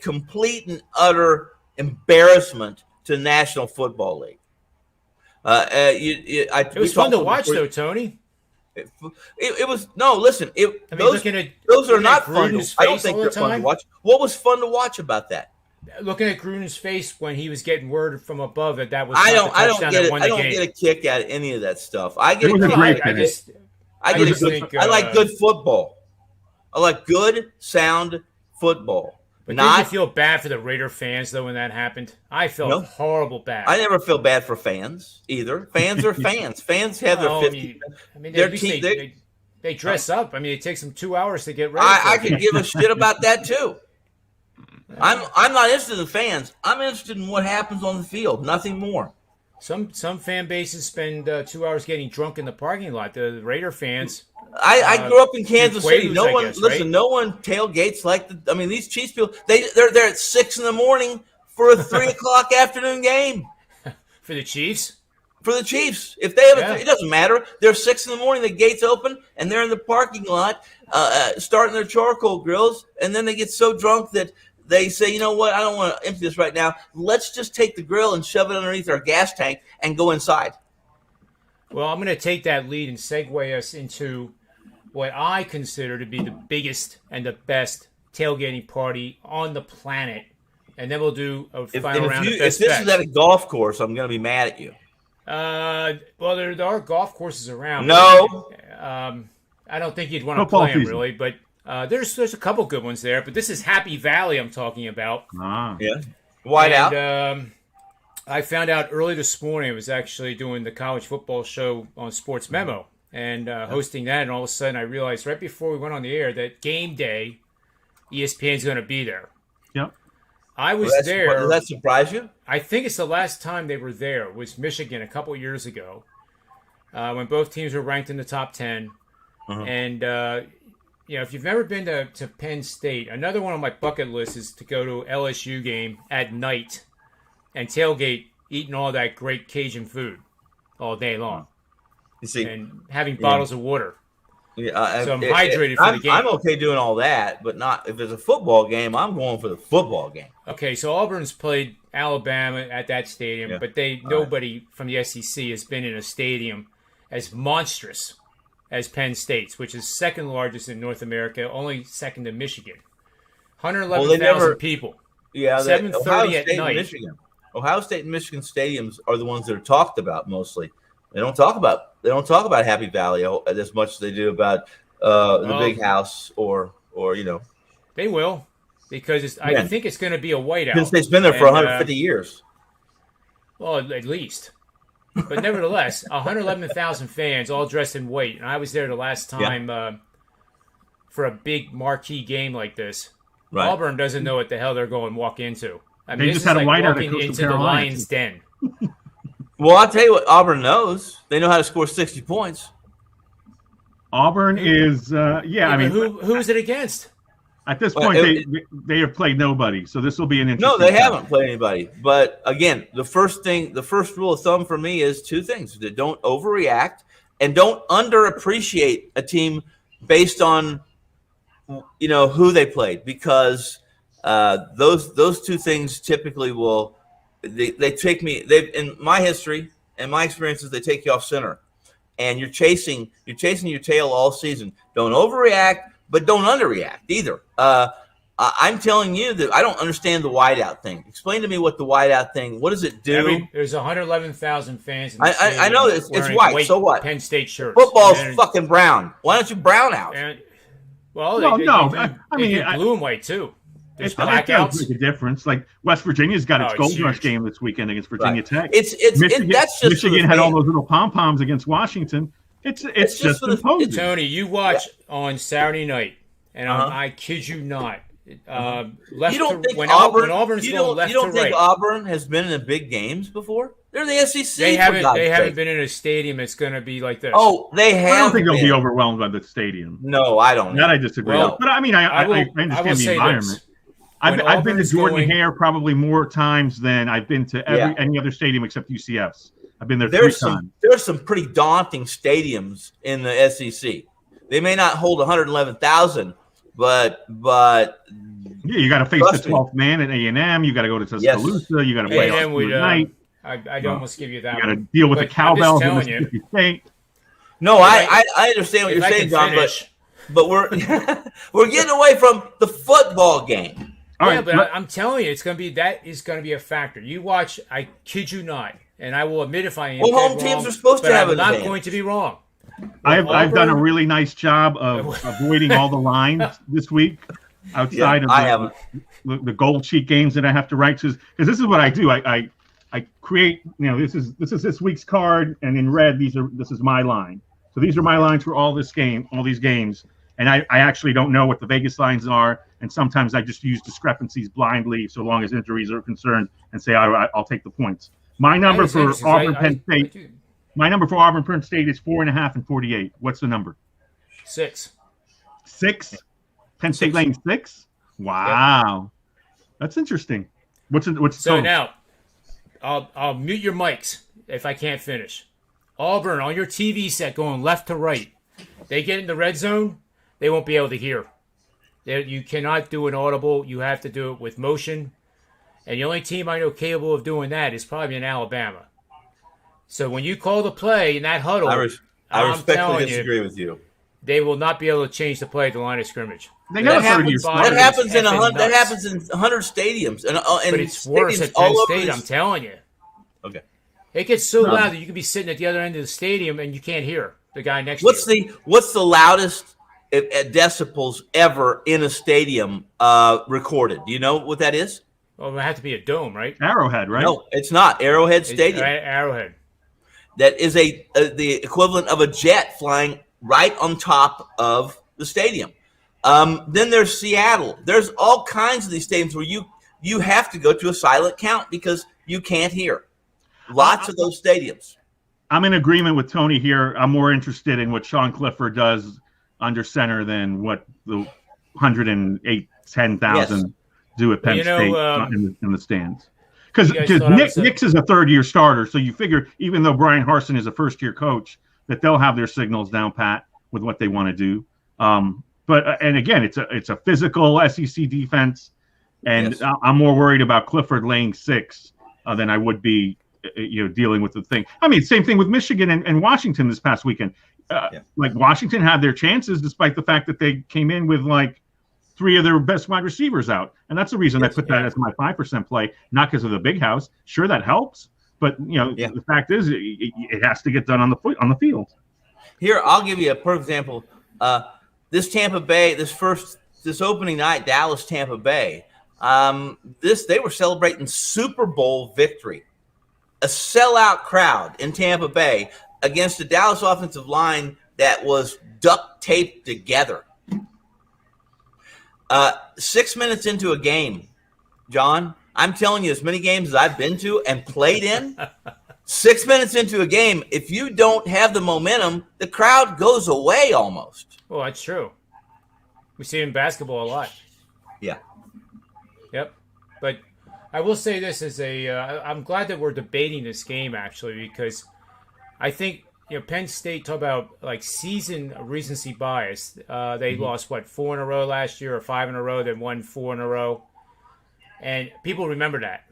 complete and utter embarrassment to the National Football League. It was fun to watch, though, Tony. It was no. Listen. Those are not fun. I don't think they're fun to watch. What was fun to watch about that? Looking at Gruden's face when he was getting word from above that was. I don't get a kick out of any of that stuff. I get a kick. I like good football. I like good, sound football. But did you feel bad for the Raider fans though when that happened? I felt horrible bad. I never feel bad for fans either. Fans are fans. Fans have their 50. They dress up. I mean, it takes them 2 hours to get ready. I could give a shit about that too. I'm not interested in fans. I'm interested in what happens on the field. Nothing more. Some fan bases spend 2 hours getting drunk in the parking lot. The Raider fans. I grew up in Kansas City. No one right? No one tailgates like these Chiefs people. They're there at 6 a.m. for a 3 o'clock afternoon game. For the Chiefs. For the Chiefs, if they have it doesn't matter. They're 6 a.m. The gates open, and they're in the parking lot, starting their charcoal grills, and then they get so drunk that they say, you know what, I don't want to empty this right now. Let's just take the grill and shove it underneath our gas tank and go inside. Well, I'm going to take that lead and segue us into what I consider to be the biggest and the best tailgating party on the planet. And then we'll do a final round of best bets. If this is at a golf course, I'm going to be mad at you. Well, there are golf courses around. No. I don't think you'd want to play them, really, but there's a couple good ones there. But this is Happy Valley I'm talking about. Yeah. White out. I found out early this morning I was actually doing the college football show on Sports Memo and hosting that, and all of a sudden I realized right before we went on the air that game day, ESPN's going to be there. Yep. I was there. Does that surprise you? I think it's the last time they were there was Michigan a couple years ago when both teams were ranked in the top 10. And, if you've never been to Penn State, another one on my bucket list is to go to LSU game at night and tailgate eating all that great Cajun food all day long. You see, and having bottles of water. Yeah, so I'm hydrated for the game. I'm okay doing all that, but not if it's a football game. I'm going for the football game. Okay, so Auburn's played Alabama at that stadium, but nobody from the SEC has been in a stadium as monstrous as Penn State's, which is second largest in North America, only second to Michigan. 111,000 people. Yeah, 7:30 at night. Michigan. Ohio State and Michigan stadiums are the ones that are talked about mostly. They don't talk about Happy Valley as much as they do about the Big House or. They will, because I think it's going to be a whiteout. Penn State's been there for 150 years. Well, at least. But nevertheless, 111,000 fans all dressed in white. And I was there the last time for a big marquee game like this. Right. Auburn doesn't know what the hell they're going to walk into. I mean, they just had a whiteout walking into the Lions' den. Well, I'll tell you what Auburn knows. They know how to score 60 points. Auburn is, I mean. Who is it against? At this point, they have played nobody, so this will be an interesting. No, they haven't played anybody. But again, the first rule of thumb for me is two things: that don't overreact and don't underappreciate a team based on who they played, because those two things typically will they take me. They in my history and my experiences, they take you off center, and you're chasing your tail all season. Don't overreact, but don't underreact either. I'm telling you that I don't understand the wideout thing. Explain to me what the wideout thing. What does it do? There's 111,000 fans in the I know it's white. So what? Penn State shirts. Football's fucking brown. Why don't you brown out? Well, no, they do blue and white too. There's it does make a difference. Like West Virginia's got its Gold Rush game this weekend against Virginia Tech. That's just Michigan had all those little pom poms against Washington. It's just imposing. Tony, you watch on Saturday night, and I kid you not. Left you don't to, think when Auburn? Auburn's going left you don't to think right. Auburn has been in big games before? They're the SEC. They haven't been in a stadium that's going to be like this. Oh, they have. I don't think they'll be overwhelmed by the stadium. No, I don't. That I disagree. Well, but I mean, I understand the environment. I've been to Jordan Hare probably more times than I've been to any other stadium except UCF's. I've been there 3 times. There's some pretty daunting stadiums in the SEC. They may not hold 111,000, but yeah, you got to face the 12th man at A&M. You got to go to Tuscaloosa. You got to play on night. I'd almost give you that. You got to deal with the cowbells in Mississippi State. No, I understand what you're saying, John, but we're we're getting away from the football game. But I'm telling you, it's going to be a factor. You watch. I kid you not, and I will admit if I am. Home teams are supposed to have an advantage. I'm not going to be wrong. I've done a really nice job of avoiding all the lines this week outside of the gold sheet games that I have to write, because this is what I do. I create, this is this week's card, and in red this is my line. So these are my lines for all these games, and I actually don't know what the Vegas lines are, and sometimes I just use discrepancies blindly so long as injuries are concerned, and say I'll take the points. My number for Auburn Penn State. My number for Auburn Penn State is 4.5 and 48. What's the number? 6. 6? Penn State laying 6? Wow, that's interesting. What's so now? I'll mute your mics if I can't finish. Auburn on your TV set going left to right. They get in the red zone, they won't be able to hear. You cannot do an audible. You have to do it with motion. And the only team I know capable of doing that is probably in Alabama. So when you call the play in that huddle, I respectfully disagree with you. They will not be able to change the play at the line of scrimmage. That happens in 100 stadiums, and but it's worse at Penn State. I'm telling you. Okay. It gets so loud that you can be sitting at the other end of the stadium and you can't hear the guy next to you. What's the loudest decibels ever in a stadium recorded? Do you know what that is? Well, it would have to be a dome, right? Arrowhead, right? No, it's not. Arrowhead Stadium. Arrowhead. That is the equivalent of a jet flying right on top of the stadium. Then there's Seattle. There's all kinds of these stadiums where you have to go to a silent count because you can't hear. Lots of those stadiums. I'm in agreement with Tony here. I'm more interested in what Sean Clifford does under center than what the 110,000 do at Penn State in the stands. Because Nix is a third-year starter, so you figure even though Brian Harsin is a first-year coach, that they'll have their signals down pat with what they want to do. But again, it's a physical SEC defense, and I'm more worried about Clifford laying 6 than I would be, dealing with the thing. I mean, same thing with Michigan and Washington this past weekend. Like Washington had their chances despite the fact that they came in with like 3 of their best wide receivers out, and that's the reason I put that as my 5% play, not because of the big house. Sure, that helps, but the fact is it has to get done on the field. Here, I'll give you a perfect example. This Tampa Bay, this opening night, Dallas Tampa Bay. They were celebrating Super Bowl victory, a sellout crowd in Tampa Bay against a Dallas offensive line that was duct taped together. 6 minutes into a game, John, I'm telling you, as many games as I've been to and played in, 6 minutes into a game, if you don't have the momentum, the crowd goes away almost. Well, that's true. We see it in basketball a lot. Yeah. Yep. But I will say this I'm glad that we're debating this game, actually, because I think Penn State, talk about like season recency bias. They lost 4 in a row last year, or 5 in a row, then won 4 in a row, and people remember that,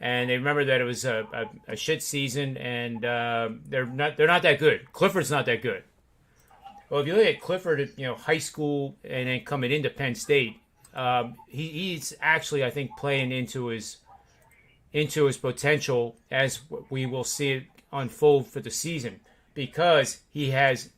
and they remember that it was a shit season, and they're not that good. Clifford's not that good. Well, if you look at Clifford, high school and then coming into Penn State, he's actually, I think, playing into his potential, as we will see it unfold for the season, because he has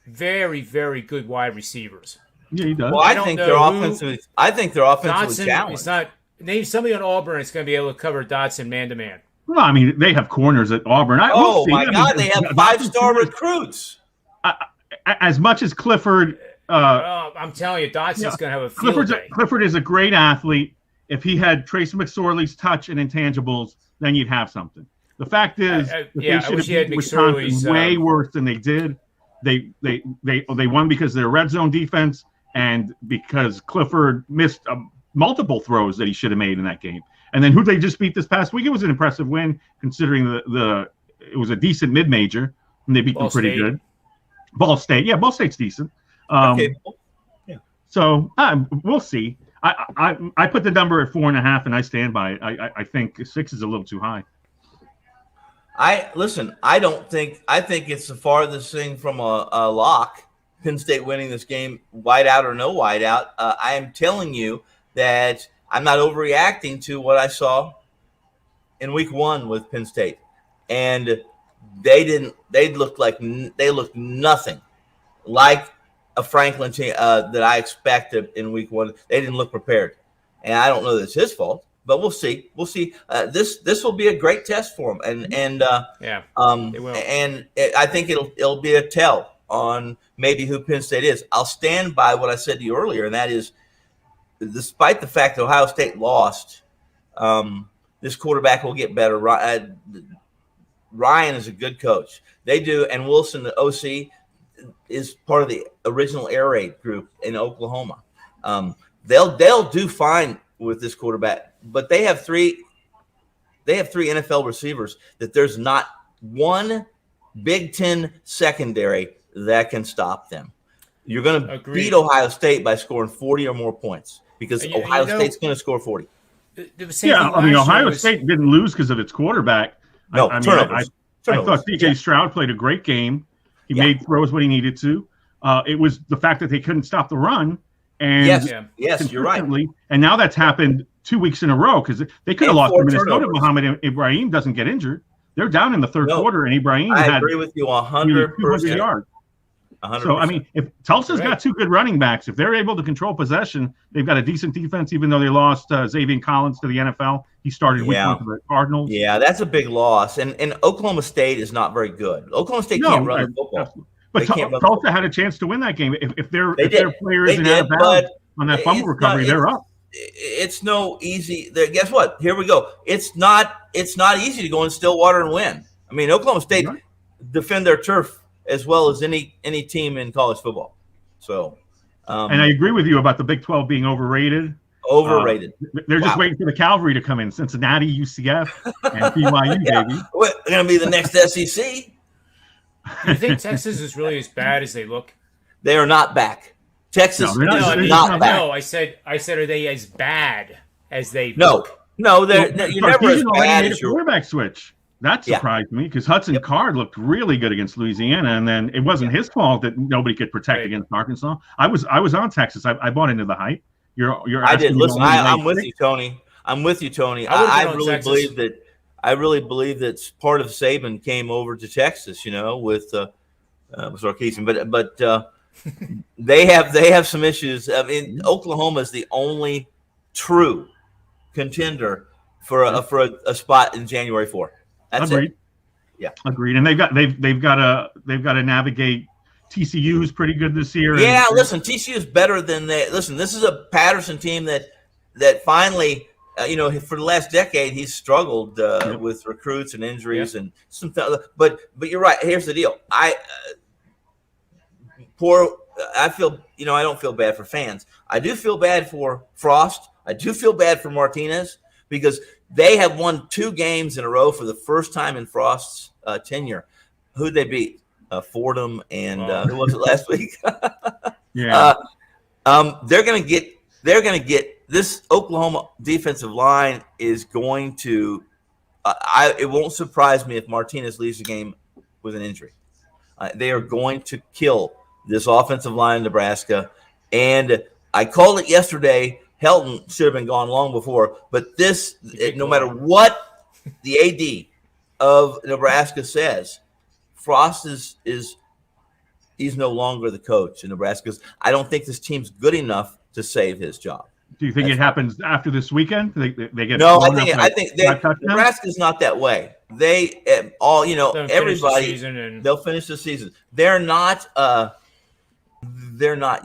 very, very good wide receivers. Yeah, he does. Well, I think they're offensively challenged. It's not name somebody on Auburn that's going to be able to cover Dotson man to man. Well, I mean, they have corners at Auburn. My God, they have 5-star recruits. As much as Clifford, I'm telling you, Dotson's going to have a field day. Clifford is a great athlete. If he had Trace McSorley's touch and intangibles, then you'd have something. The fact is, I wish he had McSorley's way worse than they did. They won because of their red zone defense and because Clifford missed multiple throws that he should have made in that game. And then who they just beat this past week? It was an impressive win considering it was a decent mid-major and they beat them pretty good. Ball State, yeah, Ball State's decent. Okay. Yeah. So we'll see. I put the number at 4.5, and I stand by it. I think 6 is a little too high. I think it's the farthest thing from a lock. Penn State winning this game, whiteout or no whiteout. I am telling you that I'm not overreacting to what I saw in week 1 with Penn State, and they looked nothing like a Franklin team that I expected in week 1. They didn't look prepared, and I don't know that it's his fault, but we'll see. We'll see. This will be a great test for him, and it will. And I think it'll be a tell on maybe who Penn State is. I'll stand by what I said to you earlier, and that is, despite the fact that Ohio State lost, this quarterback will get better. Ryan is a good coach. They do, and Wilson, the OC, is part of the original air raid group in Oklahoma. They'll do fine with this quarterback, but they have three NFL receivers that there's not one Big Ten secondary that can stop them. You're going to beat Ohio State by scoring 40 or more points because Ohio State's going to score 40. Ohio State didn't lose because of its quarterback. No, turnovers. I thought C.J. Stroud played a great game. He made throws when he needed to. It was the fact that they couldn't stop the run. And yes, you're right. And now that's happened 2 weeks in a row because they could have lost to Minnesota. Muhammad Ibrahim doesn't get injured. They're down in the third quarter, and Ibrahim I agree with you 100% yards. 100%. So, I mean, if Tulsa's got 2 good running backs, if they're able to control possession, they've got a decent defense, even though they lost Xavier Collins to the NFL. He started week 1 for the Cardinals. Yeah, that's a big loss. And Oklahoma State is not very good. Oklahoma State can't run the football. But Tulsa had a chance to win that game. If their player isn't out of bounds on that fumble recovery, they're up. It's no easy. Guess what? Here we go. It's not easy to go in Stillwater and win. I mean, Oklahoma State defend their turf as well as any team in college football. So, and I agree with you about the Big 12 being overrated. They're just waiting for the cavalry to come in. Cincinnati, UCF, and BYU, baby. Well, they're going to be the next SEC. Do you think Texas is really as bad as they look? They are not back. Texas is not back. No, I said, are they as bad as they look? No, you're never as bad as your quarterback switch. That surprised me because Hudson Card looked really good against Louisiana, and then it wasn't his fault that nobody could protect against Arkansas. I was on Texas. I bought into the hype. I did. Listen, I'm with you, Tony. I really believe that part of Saban came over to Texas, with Sarkisian, but they have some issues. I mean, Oklahoma is the only true contender for a spot in January 4th. That's Agreed. It. Yeah, agreed. And they've got to navigate. TCU is pretty good this year. Yeah, listen, TCU is better than they. Listen, this is a Patterson team that finally, for the last decade he's struggled with recruits and injuries and some. But you're right. Here's the deal. I feel, I don't feel bad for fans. I do feel bad for Frost. I do feel bad for Martinez because they have won 2 games in a row for the first time in Frost's tenure. who'd they beat? Fordham and who was it last week? Yeah. They're gonna get this Oklahoma defensive line is going to. It won't surprise me if Martinez leaves the game with an injury. They are going to kill this offensive line in Nebraska, and I called it yesterday. Helton should have been gone long before, but no matter what the AD of Nebraska says, Frost is he's no longer the coach in Nebraska. I don't think this team's good enough to save his job. Do you think it happens after this weekend? They get no. I think Nebraska's not that way. They everybody they'll finish the season. They're not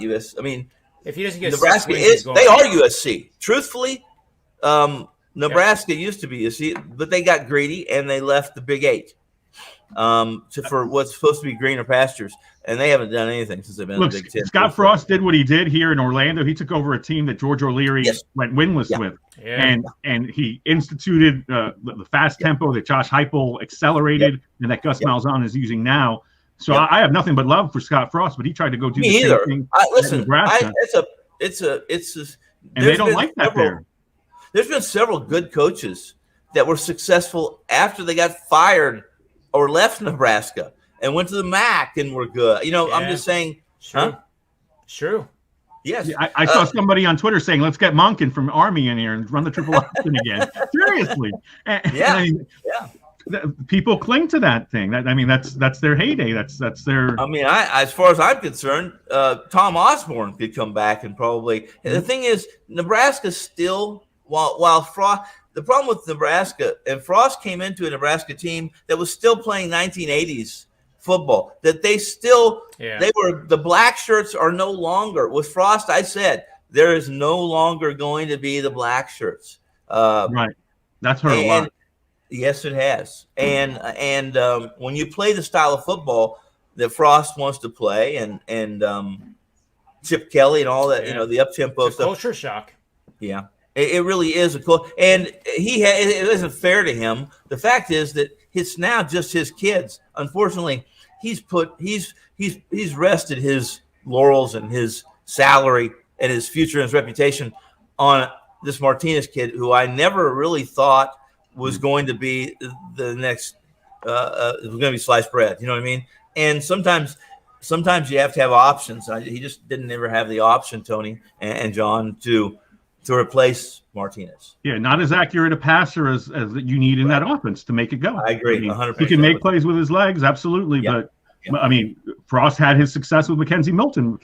US. I mean, if he doesn't get Nebraska they are USC. Truthfully, Nebraska used to be USC, but they got greedy and they left the Big Eight for what's supposed to be greener pastures, and they haven't done anything since they've been in the Big Ten. Scott Frost did what he did here in Orlando. He took over a team that George O'Leary went winless with, and he instituted the fast tempo that Josh Heupel accelerated and that Gus Malzahn is using now. So I have nothing but love for Scott Frost, but he tried to go do the same thing. Listen, Nebraska. And they don't like that there. There's been several good coaches that were successful after they got fired or left Nebraska and went to the MAC and were good. I'm just saying. True. Yes. I saw somebody on Twitter saying, let's get Monken from Army in here and run the triple option again. Seriously. People cling to that thing. That's their heyday. That's their. As far as I'm concerned, Tom Osborne could come back and probably. The thing is, Nebraska still, while Frost. The problem with Nebraska, and Frost came into a Nebraska team that was still playing 1980s football. That they were the black shirts are no longer with Frost. I said there is no longer going to be the black shirts. Right, that's hurt a lot. Yes, it has. And when you play the style of football that Frost wants to play, and Chip Kelly and all that, the up tempo stuff, culture shock. Yeah. It really is and it isn't fair to him. The fact is that it's now just his kids. Unfortunately, he's rested his laurels and his salary and his future and his reputation on this Martinez kid, who I never really thought was going to be the next. Was going to be sliced bread. You know what I mean? And sometimes you have to have options. He just didn't ever have the option, Tony and John, to replace Martinez. Yeah, not as accurate a passer as you need in that offense to make it go. I agree, 100%. He can make plays with his legs, absolutely. Yeah. But Frost had his success with Mackenzie Milton.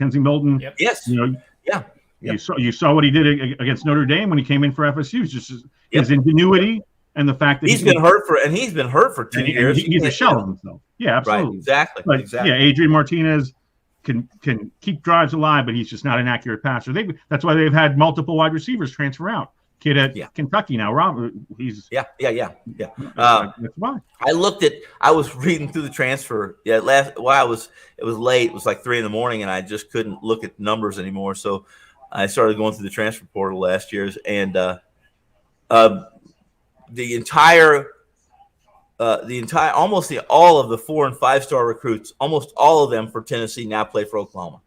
Yes. You saw what he did against Notre Dame when he came in for FSU. Just his ingenuity and the fact that he's been hurt for 2 years. He's a shell of himself. Yeah, absolutely. Right, exactly. But, exactly. Adrian Martinez can keep drives alive, but he's just not an accurate passer. That's why they've had multiple wide receivers transfer out. Kid at Kentucky now, Rob. He's yeah. That's why I was reading through the transfer. Yeah, it was late. It was like 3 a.m, and I just couldn't look at numbers anymore. So I started going through the transfer portal last year's, and all of the 4- and 5-star recruits, almost all of them for Tennessee now play for Oklahoma.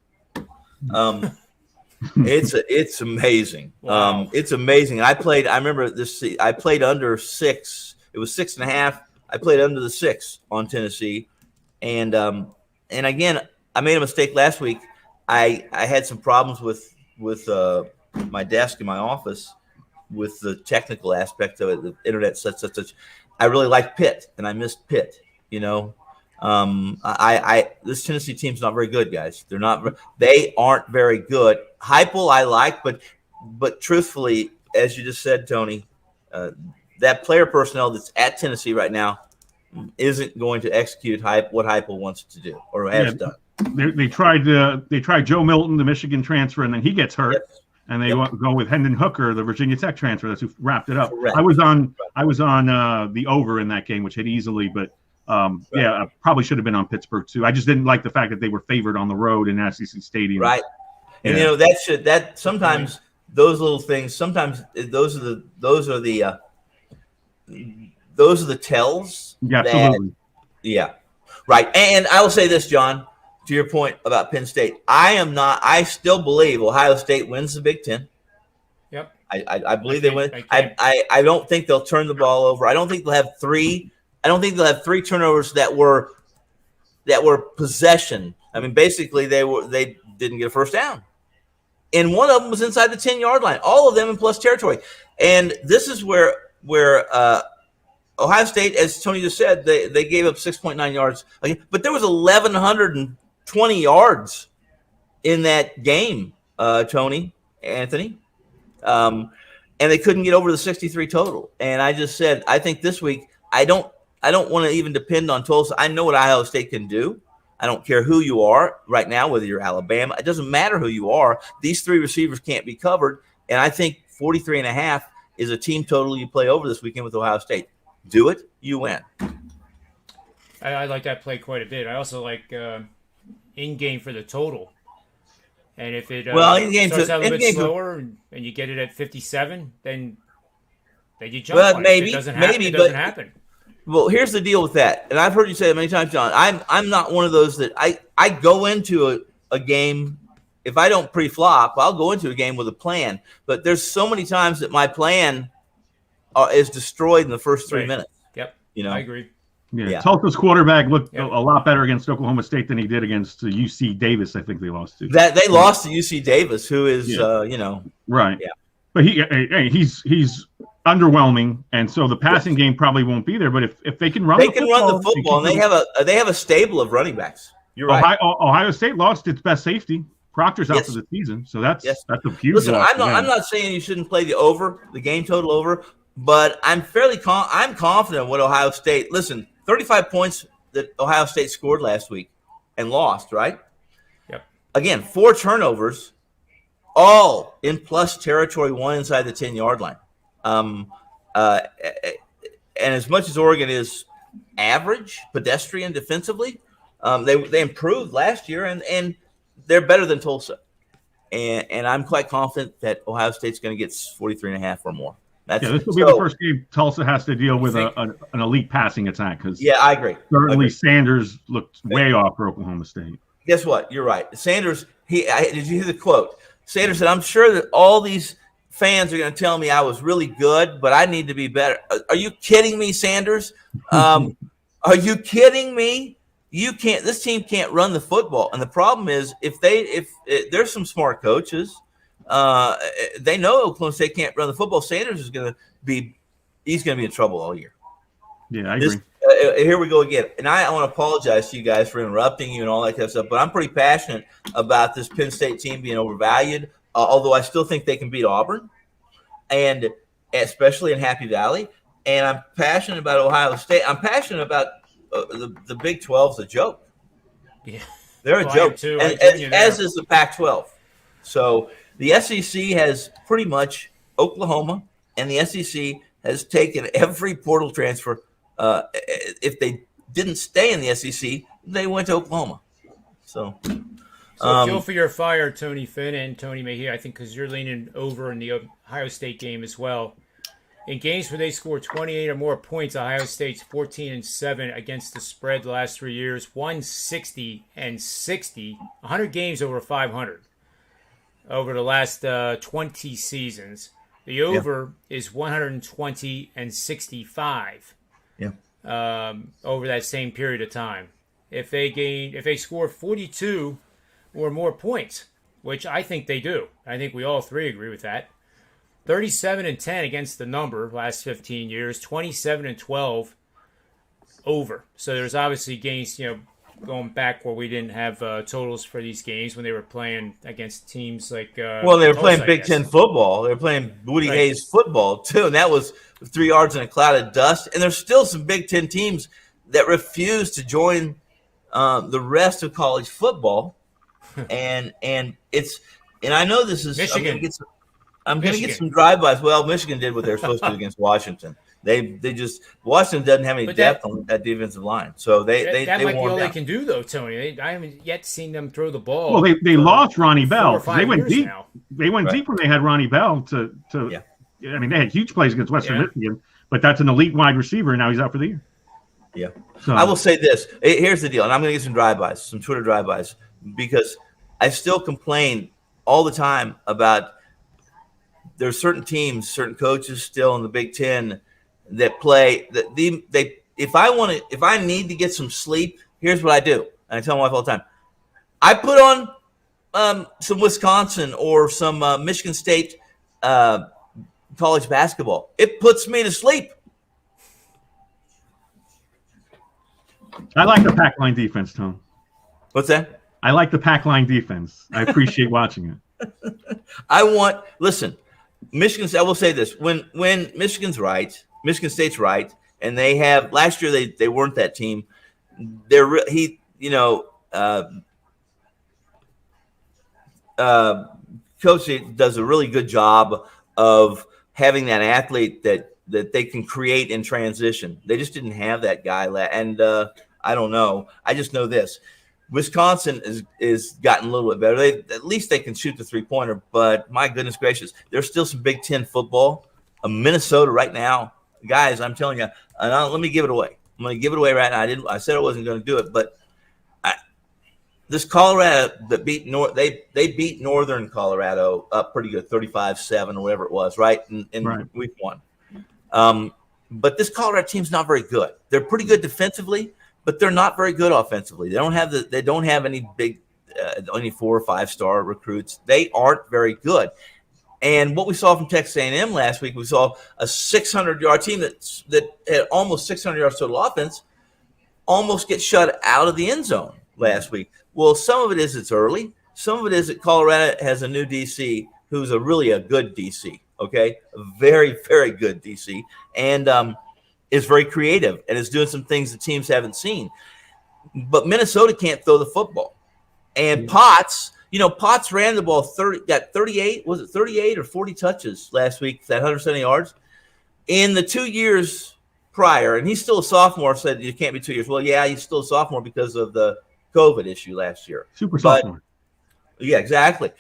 It's amazing. Wow. It's amazing. I remember this. I played under 6. It was 6.5. I played under the 6 on Tennessee, and again, I made a mistake last week. I had some problems with my desk in my office with the technical aspect of it, the internet, such. I really liked Pitt, and I missed Pitt. This Tennessee team's not very good, guys. They aren't very good. Heupel I like, but truthfully, as you just said, Tony, that player personnel that's at Tennessee right now isn't going to execute what Heupel wants to do or has done. They tried Joe Milton, the Michigan transfer, and then he gets hurt. Yes. And they go with Hendon Hooker, the Virginia Tech transfer. That's who wrapped it up. Correct. I was on the over in that game, which hit easily, but I probably should have been on Pittsburgh too. I just didn't like the fact that they were favored on the road in SEC Stadium. Right. And that sometimes those little things. Sometimes those are the tells. Yeah, absolutely. Yeah. Right. And I will say this, John, to your point about Penn State. I still believe Ohio State wins the Big Ten. Yep. I believe they win. I don't think they'll turn the ball over. I don't think they'll have three turnovers that were possession. I mean, basically they didn't get a first down. And one of them was inside the 10-yard line. All of them in plus territory. And this is where Ohio State, as Tony just said, they gave up 6.9 yards. But there was 1,120 yards in that game, Tony, Anthony. And they couldn't get over the 63 total. And I just said, I think this week, I don't want to even depend on Tulsa. I know what Ohio State can do. I don't care who you are right now, whether you're Alabama. It doesn't matter who you are. These three receivers can't be covered. And I think 43.5 is a team total you play over this weekend with Ohio State. Do it, you win. I like that play quite a bit. I also like in-game for the total. And if it starts out a little bit slower and you get it at 57, then you jump on it. If it doesn't happen, it doesn't happen. Well, here's the deal with that, and I've heard you say it many times, John. I'm not one of those that I go into a game. If I don't pre-flop, I'll go into a game with a plan. But there's so many times that my plan is destroyed in the first 3 minutes. Yep, you know, I agree. Yeah. Tulsa's quarterback looked a lot better against Oklahoma State than he did against UC Davis. I think they lost to. That they lost to UC Davis, who is right. Yeah, but he's underwhelming, and so the passing game probably won't be there. But if they can run, the football, and they have a stable of running backs. You're right. Ohio State lost its best safety. Proctor's out for the season, so that's a huge. Listen, I'm not saying you shouldn't play the game total over, but I'm I'm confident with Ohio State. Listen, 35 points that Ohio State scored last week and lost, right? Yep. Again, 4 turnovers, all in plus territory, 1 inside the 10-yard line. And as much as Oregon is average, pedestrian defensively, they improved last year, and they're better than Tulsa. And I'm quite confident that Ohio State's going to get 43.5 or more. This will be the first game Tulsa has to deal with an elite passing attack. I agree. Certainly Sanders looked way off for Oklahoma State. Guess what? You're right. Sanders, did you hear the quote? Sanders said, I'm sure that all these fans are going to tell me I was really good, but I need to be better. Are you kidding me, Sanders? Are you kidding me? This team can't run the football. And the problem is if there's some smart coaches, they know Oklahoma State can't run the football. Sanders is going to be in trouble all year. Yeah, I agree. Here we go again. And I want to apologize to you guys for interrupting you and all that kind of stuff, but I'm pretty passionate about this Penn State team being overvalued, although I still think they can beat Auburn, and especially in Happy Valley. And I'm passionate about Ohio State. I'm passionate about the Big 12's a joke. Yeah, they're a joke, too. As is the Pac-12. So the SEC has pretty much Oklahoma, and the SEC has taken every portal transfer. If they didn't stay in the SEC, they went to Oklahoma. So fuel for your fire, Tony Finn and Tony Mejia, I think, because you're leaning over in the Ohio State game as well. In games where they score 28 or more points, Ohio State's 14-7 against the spread the last 3 years, 160 and 60, 100 games over 500 over the last 20 seasons. The over is 120 and 65 over that same period of time. If they score 42 or more points, which I think they do, I think we all three agree with that. 37-10 against the number last 15 years, 27-12 over. So there's obviously games, going back where we didn't have totals for these games when they were playing against teams like. They were playing Big Ten football. They were playing Woody Hayes football too, and that was 3 yards in a cloud of dust. And there's still some Big Ten teams that refuse to join the rest of college football, and I know this is Michigan. I'm going to get some drive-bys. Well, Michigan did what they were supposed to do against Washington. Washington doesn't have any depth on that defensive line, so that might be all down. they can do, though, Tony. I haven't yet seen them throw the ball. Well, they lost Ronnie Bell. They went deep. Now. They went deep when they had Ronnie Bell I mean, they had huge plays against Western Michigan, but that's an elite wide receiver, and now he's out for the year. Yeah. So I will say this. Here's the deal, and I'm going to get some drive-bys, some Twitter drive-bys, because I still complain all the time about there's certain teams, certain coaches still in the Big Ten that play that they. If I need to get some sleep, here's what I do, and I tell my wife all the time. I put on some Wisconsin or some Michigan State college basketball. It puts me to sleep. I like the pack line defense, Tom. What's that? I like the pack line defense. I appreciate watching it. Listen, Michigan's. I will say this: when Michigan's right, Michigan State's right, and they have last year they weren't that team. Coach does a really good job of having that athlete that they can create in transition. They just didn't have that guy, and I don't know. I just know this: Wisconsin is gotten a little bit better. At least they can shoot the 3-pointer. But my goodness gracious, there's still some Big Ten football. Minnesota right now, guys. I'm telling you, let me give it away. I'm going to give it away right now. I said I wasn't going to do it, but this Colorado that beat they beat Northern Colorado up pretty good, 35-7 or whatever it was, right in Right. week 1. But this Colorado team's not very good. They're pretty good defensively, but they're not very good offensively. They don't have any big, any 4 or 5 star recruits. They aren't very good. And what we saw from Texas A&M last week, we saw a 600-yard team that had almost 600 yards total offense almost get shut out of the end zone last week. Well, some of it is it's early. Some of it is that Colorado has a new DC who's really a good DC, okay? A very, very good DC, and is very creative and is doing some things the teams haven't seen. But Minnesota can't throw the football. And Potts ran the ball 38, was it 38 or 40 touches last week, that 170 yards? In the 2 years prior, and he's still a sophomore, said you can't be 2 years. Well, yeah, he's still a sophomore because of the COVID issue last year. Super sophomore. Yeah, exactly.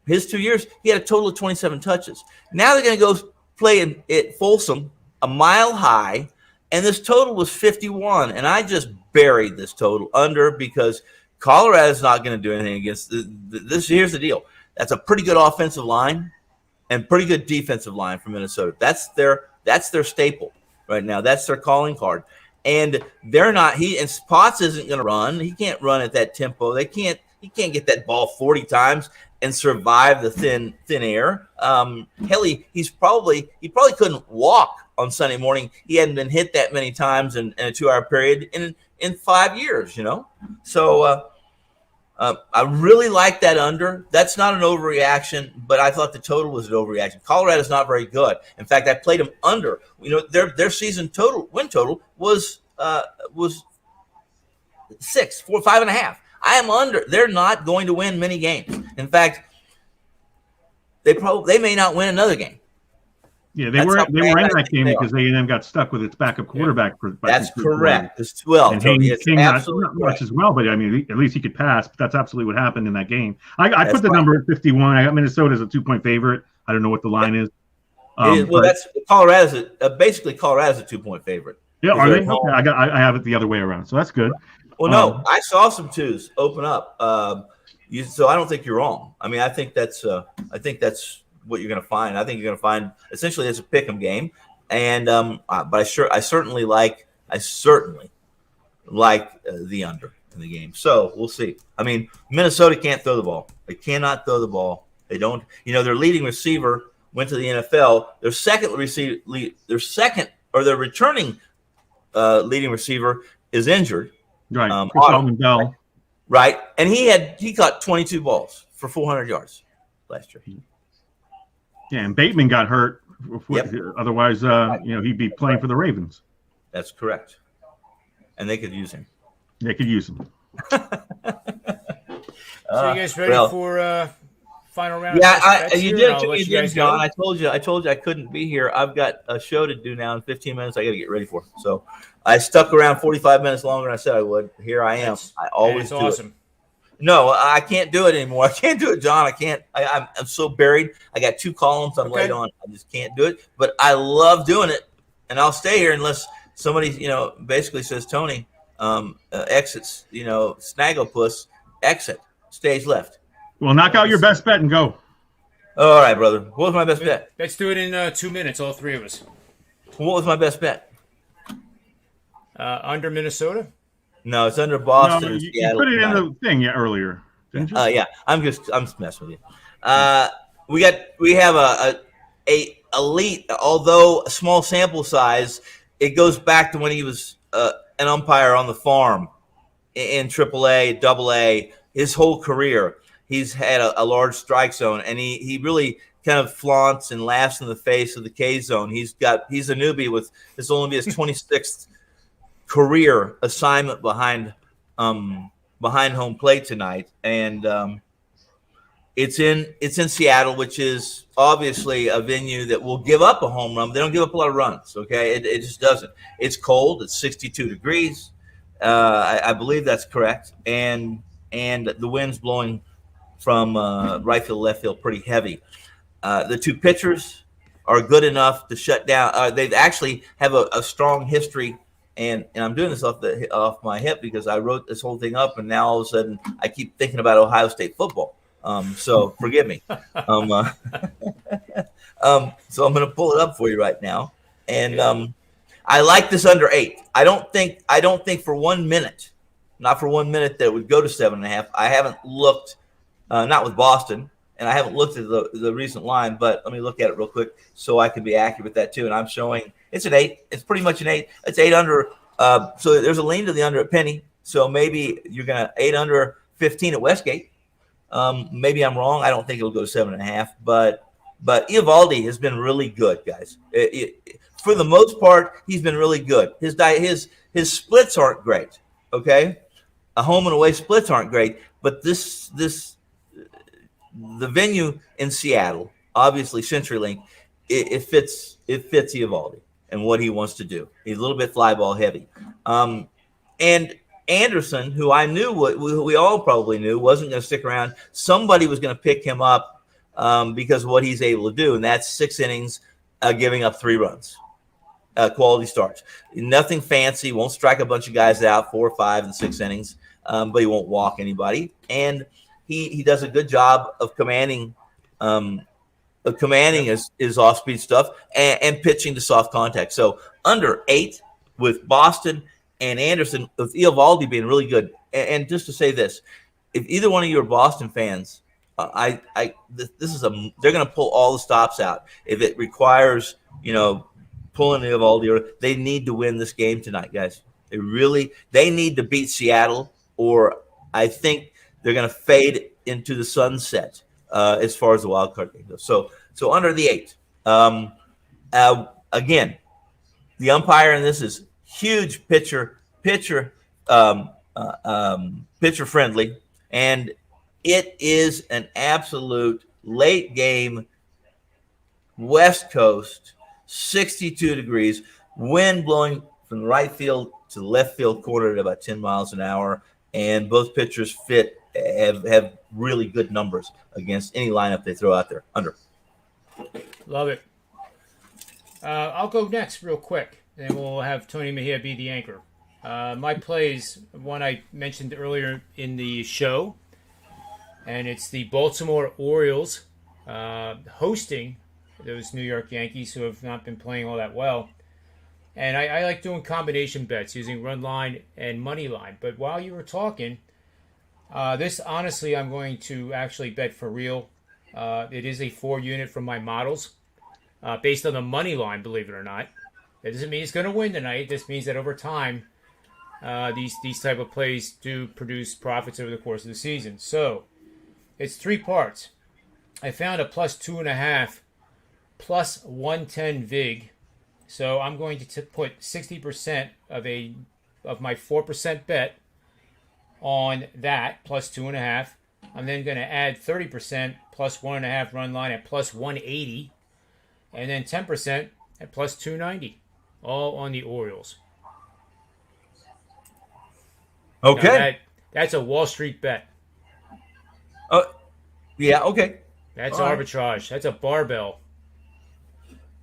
His 2 years, he had a total of 27 touches. Now they're going to go play at Folsom, a mile high, and this total was 51. And I just buried this total under because Colorado's not going to do anything against this. Here's the deal. That's a pretty good offensive line and pretty good defensive line for Minnesota. That's their staple right now. That's their calling card. And they're not. And Potts isn't going to run. He can't run at that tempo. He can't get that ball 40 times and survive the thin air. Hell, he probably couldn't walk on Sunday morning. He hadn't been hit that many times in a 2-hour period in 5 years. So I really like that under. That's not an overreaction, but I thought the total was an overreaction. Colorado's not very good. In fact, I played them under. Their season win total was 5.5. I am under. They're not going to win many games. In fact, they may not win another game. Yeah, they were in that game because A&M got stuck with its backup quarterback. That's correct. Well, King not much as well, but I mean, at least he could pass. But that's absolutely what happened in that game. I put the number at 51. I got Minnesota as a 2-point favorite. I don't know what the line is. That's Colorado's. Basically, Colorado's a 2-point favorite. Yeah, are they? Okay, I have it the other way around, so that's good. Well, no, I saw some 2s open up. So I don't think you're wrong. I mean, I think that's what you're going to find. I think you're going to find essentially it's a pick'em game, and but I certainly like the under in the game. So we'll see. I mean, Minnesota can't throw the ball. They cannot throw the ball. They don't. Their leading receiver went to the NFL. Their returning leading receiver is injured. Right. Right, and he caught 22 balls for 400 yards last year. Yeah, and Bateman got hurt. Yep. Otherwise, he'd be playing for the Ravens. That's correct, and they could use him. They could use him. So you guys ready for final round? Yeah, you did, John. I told you I couldn't be here. I've got a show to do now in 15 minutes. I got to get ready for. So I stuck around 45 minutes longer than I said I would. Here I am. I always do awesome. it. No, I can't do it anymore. I can't do it, John. I can't. I'm so buried. I got 2 columns I'm late on. I just can't do it. But I love doing it, and I'll stay here unless somebody, basically says, Tony, exits, Snagglepuss, exit, stage left. Well, knock out your best bet and go. All right, brother. What was my best bet? Let's do it in 2 minutes, all three of us. What was my best bet? Under Minnesota? No, it's under Boston. No, and you Seattle put it in tonight. the thing earlier, didn't you? Yeah. I'm just messing with you. We have a elite, although a small sample size. It goes back to when he was an umpire on the farm in AAA, AA. His whole career, he's had a large strike zone, and he really kind of flaunts and laughs in the face of the K zone. He's a newbie with this will only be his 26th career assignment behind home plate tonight, and it's in Seattle, which is obviously a venue that will give up a home run. They don't give up a lot of runs. Okay, it just doesn't. It's cold. It's 62 degrees. I believe that's correct, and the wind's blowing from right field, left field, pretty heavy. The two pitchers are good enough to shut down. They actually have a strong history. And I'm doing this off my hip because I wrote this whole thing up, and now all of a sudden I keep thinking about Ohio State football. So forgive me. So I'm going to pull it up for you right now, and I like this under 8. I don't think for 1 minute, not for 1 minute, that it would go to 7.5. I haven't looked, not with Boston, and I haven't looked at the recent line, but let me look at it real quick so I can be accurate with that too. And I'm showing it's an 8. It's pretty much an 8. It's 8 under. So there's a lean to the under at Penny. So maybe you're going to 8 under 15 at Westgate. Maybe I'm wrong. I don't think it'll go to 7.5. But Eovaldi has been really good, guys. For the most part, he's been really good. His splits aren't great. Okay, a home and away splits aren't great. But the venue in Seattle, obviously CenturyLink, it fits Eovaldi and what he wants to do. He's a little bit fly ball heavy. And Anderson, who I knew, we all probably knew, wasn't going to stick around. Somebody was going to pick him up because of what he's able to do, and that's 6 innings, giving up 3 runs. Quality starts. Nothing fancy. Won't strike a bunch of guys out 4 or 5 in 6 innings, but he won't walk anybody. And he does a good job of commanding his off-speed stuff and pitching to soft contact. So under 8 with Boston and Anderson, with Eovaldi being really good. And just to say this, if either one of you are Boston fans, they're going to pull all the stops out. If it requires, pulling Eovaldi, or they need to win this game tonight, guys. They need to beat Seattle, or I think they're going to fade into the sunset as far as the wild card game goes. So under the 8. Again, the umpire in this is huge pitcher friendly, and it is an absolute late game West Coast, 62 degrees, wind blowing from the right field to the left field corner at about 10 miles an hour, and both pitchers have really good numbers against any lineup they throw out there. Under. Love it. I'll go next real quick, and we'll have Tony Mejia be the anchor. My play is one I mentioned earlier in the show, and it's the Baltimore Orioles hosting those New York Yankees, who have not been playing all that well. And I like doing combination bets using run line and money line. But while you were talking, this honestly I'm going to actually bet for real. It is a 4 unit from my models based on the money line, believe it or not. That doesn't mean it's going to win tonight. This means that over time, these type of plays do produce profits over the course of the season. So it's 3 parts. I found a plus 2.5, plus 110 vig. So I'm going to put 60% of my 4% bet on that, plus 2.5. I'm then going to add 30% plus 1.5 run line at plus 180, and then 10% at plus 290, all on the Orioles. Okay. That's a Wall Street bet. Yeah, okay. That's all arbitrage. Right. That's a barbell.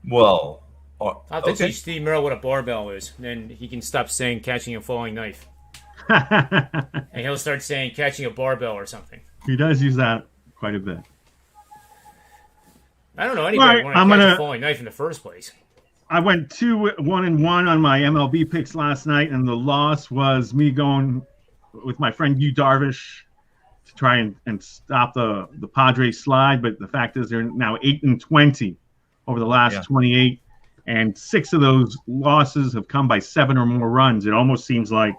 Well, Or, I'll have to okay. teach Steve Merrill what a barbell is. And then he can stop saying catching a falling knife. And he'll start saying catching a barbell or something. He does use that quite a bit. I don't know anybody want to catch a falling knife in the first place. I went 2-1-1 on my MLB picks last night, and the loss was me going with my friend Yu Darvish to try and stop the Padres slide. But the fact is, they're now 8-20 over the last 28, and 6 of those losses have come by 7 or more runs. It almost seems like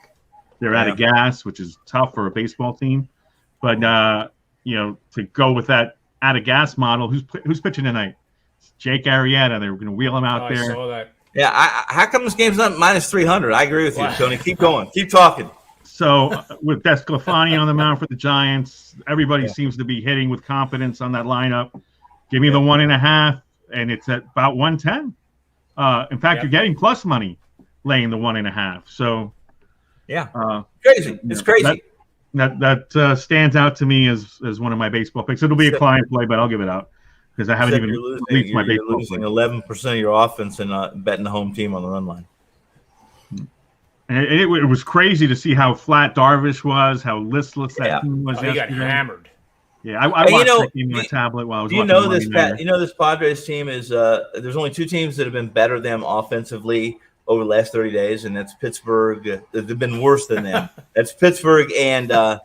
they're out of gas, which is tough for a baseball team. But to go with that out of gas model, who's pitching tonight? It's Jake Arrieta. They're going to wheel him out there. I saw that. Yeah, how come this game's not minus 300? I agree with you, Tony. Keep going. Keep talking. So with Desclafani on the mound for the Giants, everybody seems to be hitting with confidence on that lineup. Give me the 1.5, and it's at about 110. In fact, you're getting plus money laying the 1.5. So crazy. It's crazy. That stands out to me as one of my baseball picks. It'll be a client play, but I'll give it out because I haven't even released my baseball. You're losing 11% of your offense and betting the home team on the run line. And it was crazy to see how flat Darvish was, how listless that team was yesterday. He got hammered. Yeah, I watched that game on a tablet while I was watching this, Pat? You know this Padres team is there's only 2 teams that have been better than them offensively over the last 30 days, and that's Pittsburgh. They've been worse than them. That's Pittsburgh and the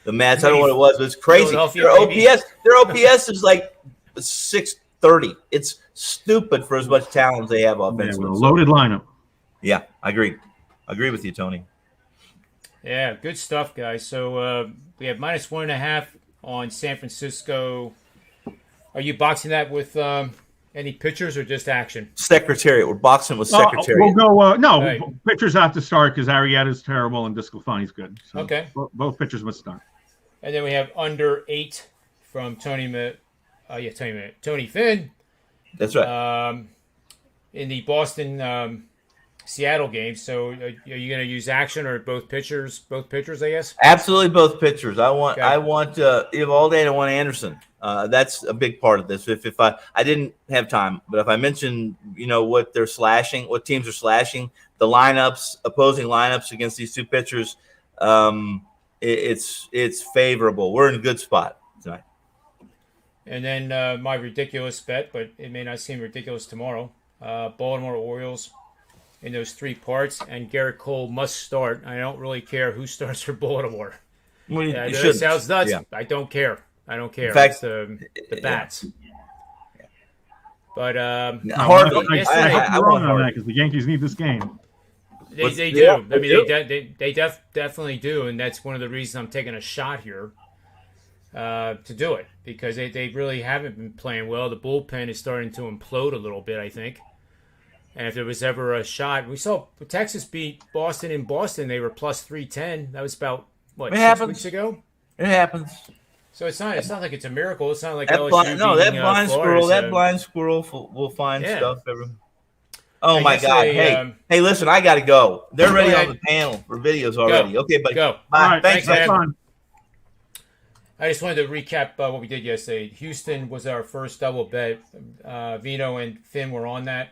Mets. I don't know what it was, but it's crazy. Their OPS is like 630. It's stupid for as much talent they have offensively. Yeah, a loaded lineup. Yeah, I agree. I agree with you, Tony. Yeah, good stuff, guys. So we have minus 1.5 on San Francisco. Are you boxing that with any pitchers or just action? Secretariat. We're boxing with Secretariat. We'll go. Pitchers have to start because Arrieta's terrible and Desclafani's good. So okay. Both pitchers must start. And then we have under 8 from Tony Finn. That's right. In the Boston Seattle game. So are you going to use action or both pitchers? Both pitchers, I guess. Absolutely, both pitchers. I want Evaldi and I want Anderson. That's a big part of this. If I didn't have time, but if I mentioned what they're slashing, what teams are slashing, the opposing lineups against these 2 pitchers, it's favorable. We're in a good spot tonight. And then my ridiculous bet, but it may not seem ridiculous tomorrow. Baltimore Orioles in those 3 parts, and Garrett Cole must start. I don't really care who starts for Baltimore. Well, it sounds nuts. Yeah. I don't care. In fact, it's the bats. Yeah. But Harvey, I wrong on that because the Yankees need this game. They do. I mean, they definitely do, and that's one of the reasons I'm taking a shot here to do it because they really haven't been playing well. The bullpen is starting to implode a little bit, I think. And if there was ever a shot, we saw Texas beat Boston in Boston. They were plus 310. That was about 6 weeks ago. It happens. So it's not like it's a miracle. It's not like that LSU blind squirrel will find stuff. Oh my God! Hey, listen, I got to go. They're ready on the panel for videos already. Go. Okay, buddy. Go. Bye. All right, thanks, man. I just wanted to recap what we did yesterday. Houston was our first double bet. Veno and Finn were on that.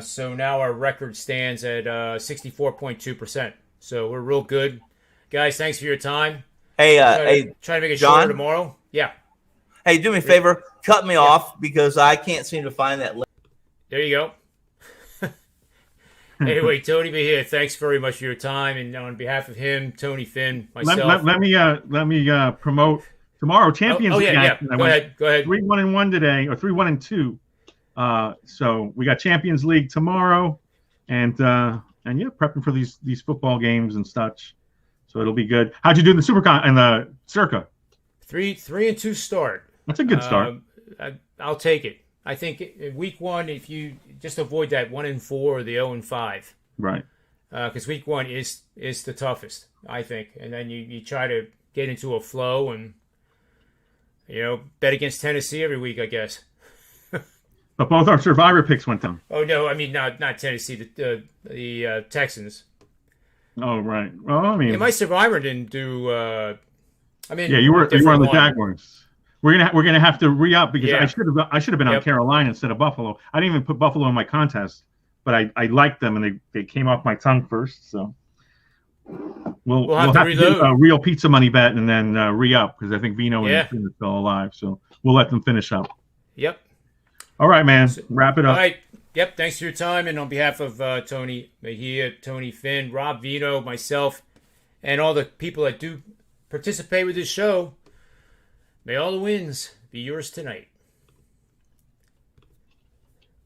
So now our record stands at 64.2%. So we're real good. Guys, thanks for your time. Hey, try to make it John? shorter tomorrow. Yeah. Hey, do me a favor. Cut me off because I can't seem to find that link. There you go. Anyway, Tony Mejia, thanks very much for your time. And on behalf of him, Tony, Finn, myself. Let me promote tomorrow Champions League. Yeah. Go ahead. 3-1-1 today, or 3-1-2. So we got Champions League tomorrow, and prepping for these football games and such. So it'll be good. How'd you do in the Supercon and the Circa? 3-2 start. That's a good start. I'll take it. I think week 1, if you just avoid that 1-4 or the 0-5, right? Because week 1 is the toughest, I think, and then you try to get into a flow and bet against Tennessee every week, I guess. But both our survivor picks went down. Oh no, I mean not Tennessee, the Texans. Oh right. Well, I mean, my survivor didn't do. you were on the Jaguars. we're gonna have to re-up because Yeah. I should have been on Yep. Carolina instead of Buffalo. I didn't even put Buffalo in my contest, but I liked them and they came off my tongue first. So we'll have to do reload. a real pizza money bet and then re-up because I think Veno Yeah. and Finn are still alive. So we'll let them finish up. Yep. All right, man. Wrap it All up. right. Yep. Thanks for your time. And on behalf of Tony Mejia, Tony Finn, Rob Veno, myself, and all the people that do participate with this show, may all the wins be yours tonight.